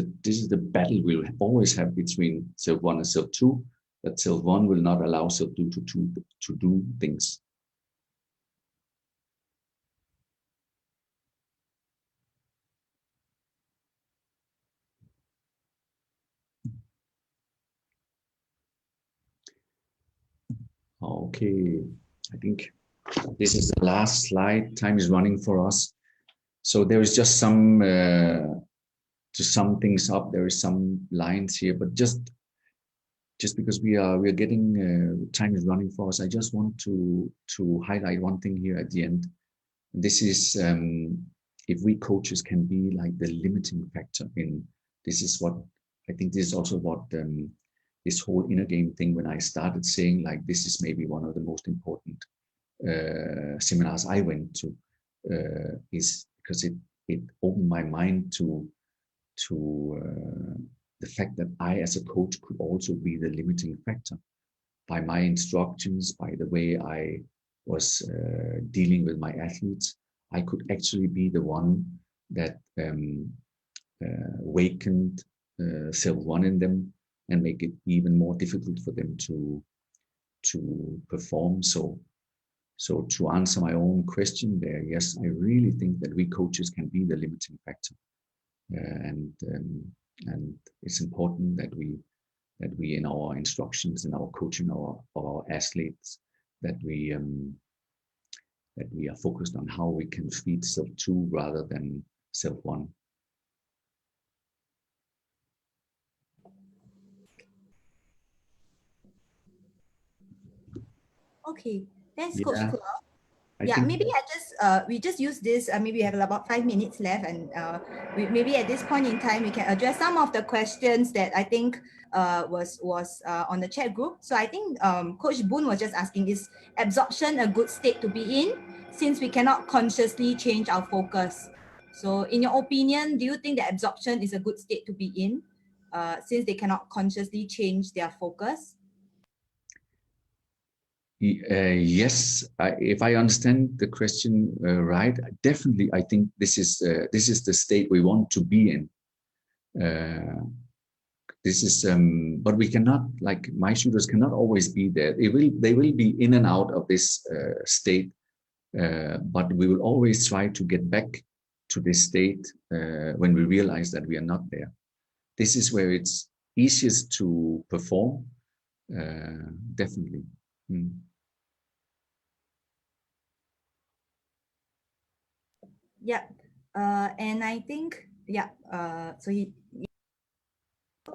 the battle we'll always have between self-1 and self-2, that self-1 will not allow self-2 to do things. Okay, I think this is the last slide. Time is running for us. So there is just some, to sum things up, there is some lines here, but just because we are getting, time is running for us, I just want to highlight one thing here at the end. This is, if we coaches can be like the limiting factor in, this is what, I think this is also what this whole inner game thing, when I started saying like, this is maybe one of the most important seminars I went to, is because it opened my mind to the fact that I as a coach could also be the limiting factor by my instructions, by the way I was dealing with my athletes. I could actually be the one that wakened self-1 in them and make it even more difficult for them to perform. So to answer my own question there, yes, I really think that we coaches can be the limiting factor, and it's important that we in our instructions, in our coaching our athletes, that we are focused on how we can feed self-2 rather than self-1.
Okay, thanks, Coach Claude.
I
Yeah,
think
maybe we just use this. Maybe we have about 5 minutes left, and maybe at this point in time we can address some of the questions that I think was on the chat group. So I think Coach Boon was just asking, is absorption a good state to be in, since we cannot consciously change our focus? So in your opinion, do you think that absorption is a good state to be in, since they cannot consciously change their focus?
yes, if I understand the question right, definitely, I think this is the state we want to be in. This is, but we cannot, like my shooters cannot always be there. They will be in and out of this state, but we will always try to get back to this state when we realize that we are not there. This is where it's easiest to perform, definitely.
Yeah, and I think, yeah, so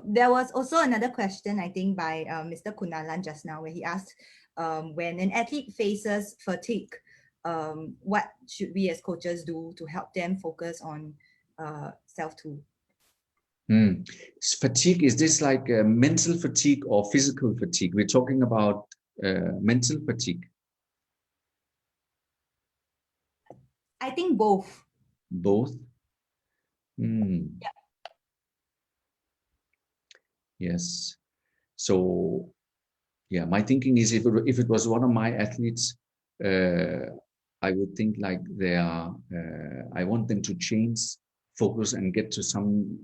there was also another question, I think, by Mr. Kunalan just now, where he asked, when an athlete faces fatigue, what should we as coaches do to help them focus on self-2?
Fatigue, is this like mental fatigue or physical fatigue? We're talking about mental fatigue.
I think both.
Both.
Yeah.
Yes. So yeah, my thinking is if it was one of my athletes, I would think like they are. I want them to change focus and get to some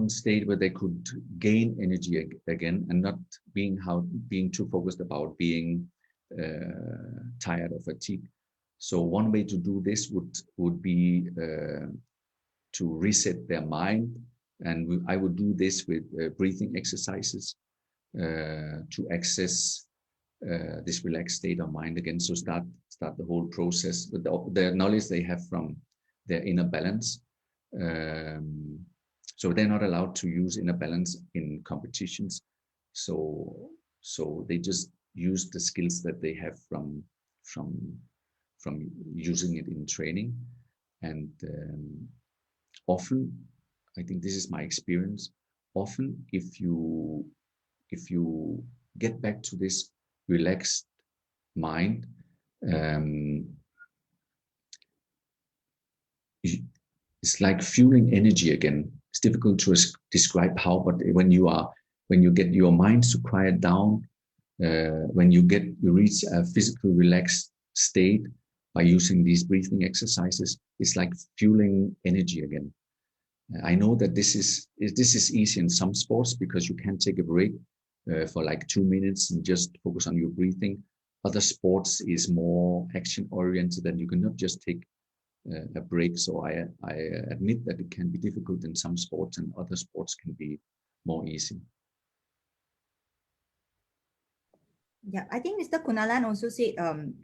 state where they could gain energy again, and not being too focused about being tired or fatigued. So one way to do this would be to reset their mind, and I would do this with breathing exercises to access this relaxed state of mind again. So start the whole process with the knowledge they have from their inner balance. So they're not allowed to use inner balance in competitions. So they just use the skills that they have from from using it in training. And often, I think this is my experience. Often, if you get back to this relaxed mind, um, it's like fueling energy again. It's difficult to describe how, but when you get your mind to quiet down, when you reach a physical relaxed state by using these breathing exercises, it's like fueling energy again. I know that this is easy in some sports because you can take a break for like 2 minutes and just focus on your breathing. Other sports is more action oriented, and you cannot just take a break. So I admit that it can be difficult in some sports, and other sports can be more easy.
Yeah, I think Mr. Kunalan also said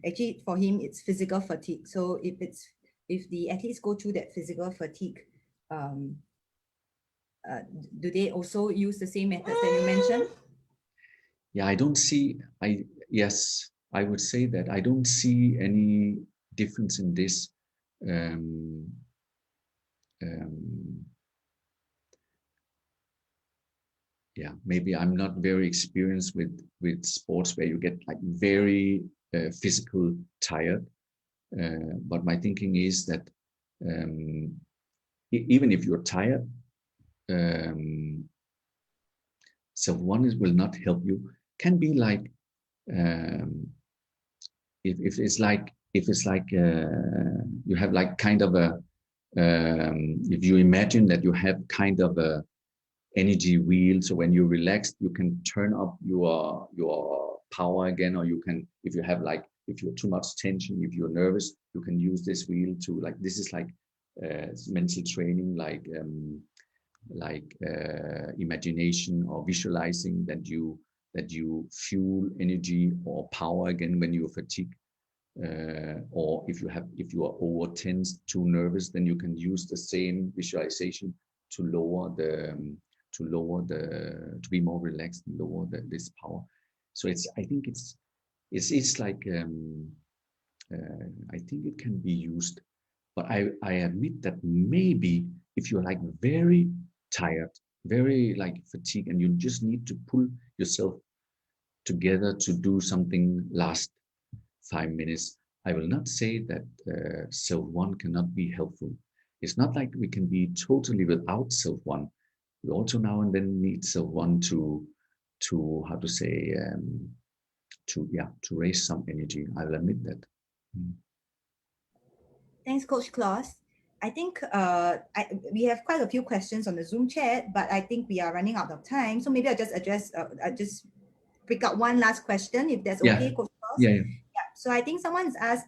actually for him it's physical fatigue. So if the athletes go through that physical fatigue, um, do they also use the same methods that you mentioned?
Yeah, yes, I would say that I don't see any difference in this. Um, um, yeah, maybe I'm not very experienced with sports where you get like very physical tired. But my thinking is that um, even if you're tired, so will not help you. Can be like um, if it's like you have like kind of a if you imagine that you have kind of a energy wheel, so when you're relaxed you can turn up your power again, or you can, if you have like, if you're too much tension, if you're nervous, you can use this wheel to, like, this is like mental training, like imagination or visualizing that you fuel energy or power again when you're fatigued, or if you are over tense, too nervous, then you can use the same visualization to to be more relaxed and lower this power. So I think it's like I think it can be used, but I admit that maybe if you're like very tired, very like fatigued, and you just need to pull yourself together to do something last 5 minutes, I will not say that self one cannot be helpful. It's not like we can be totally without self one. We also now and then need self one to how to say to raise some energy. I'll admit that. Mm.
Thanks, Coach Klaus. I think we have quite a few questions on the Zoom chat, but I think we are running out of time. So maybe I'll just address, I'll just pick up one last question, if that's
Yeah,
okay, Coach Klaus.
yeah.
Yeah. So I think someone's asked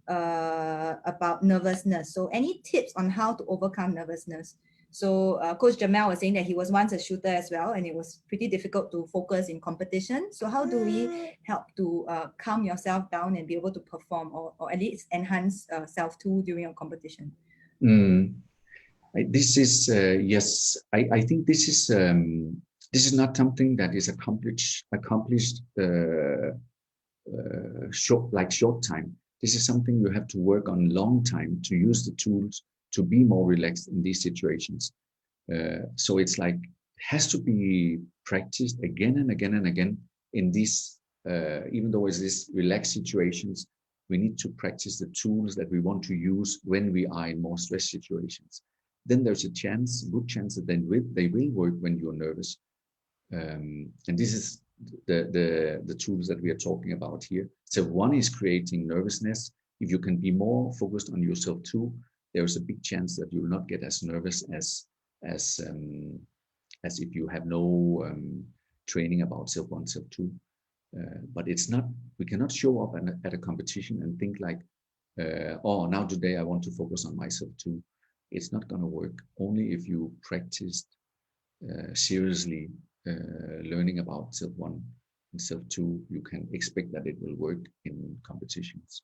about nervousness. So any tips on how to overcome nervousness? So Coach Jamel was saying that he was once a shooter as well, and it was pretty difficult to focus in competition. So how do we help to calm yourself down and be able to perform, or at least enhance self-too during your competition?
Mm. This is yes. I think this is not something that is accomplished short time. This is something you have to work on long time to use the tools to be more relaxed in these situations. So it's like has to be practiced again and again and again in these even though it's these relaxed situations. We need to practice the tools that we want to use when we are in more stress situations. Then there's a good chance that they will work when you're nervous. And this is the tools that we are talking about here. So one is creating nervousness. If you can be more focused on yourself too, there's a big chance that you will not get as nervous as if you have no training about self one, self two. But it's not. We cannot show up at a competition and think like, "Oh, now today I want to focus on myself too." It's not going to work. Only if you practiced seriously learning about self one and self two, you can expect that it will work in competitions.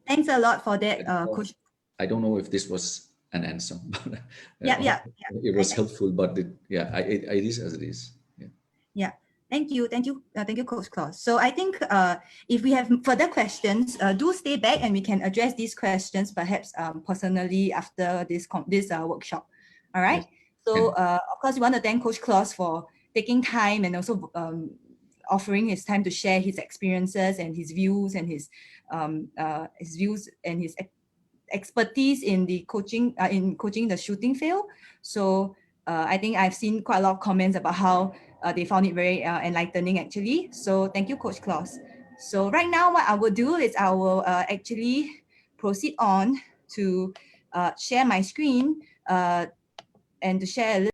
Thanks a lot for that, Coach.
I don't know if this was an answer, but
Yeah.
it was helpful. But it is as it is.
Yeah. Thank you, Coach Claus. So I think if we have further questions, do stay back and we can address these questions perhaps personally after this workshop. All right. Yes. So of course, we want to thank Coach Claus for taking time and also offering his time to share his experiences and his views and his expertise in the coaching the shooting field. So I think I've seen quite a lot of comments about how they found it very enlightening actually. So thank you, Coach Claus. So right now what I will do is I will actually proceed on to share my screen and to share a little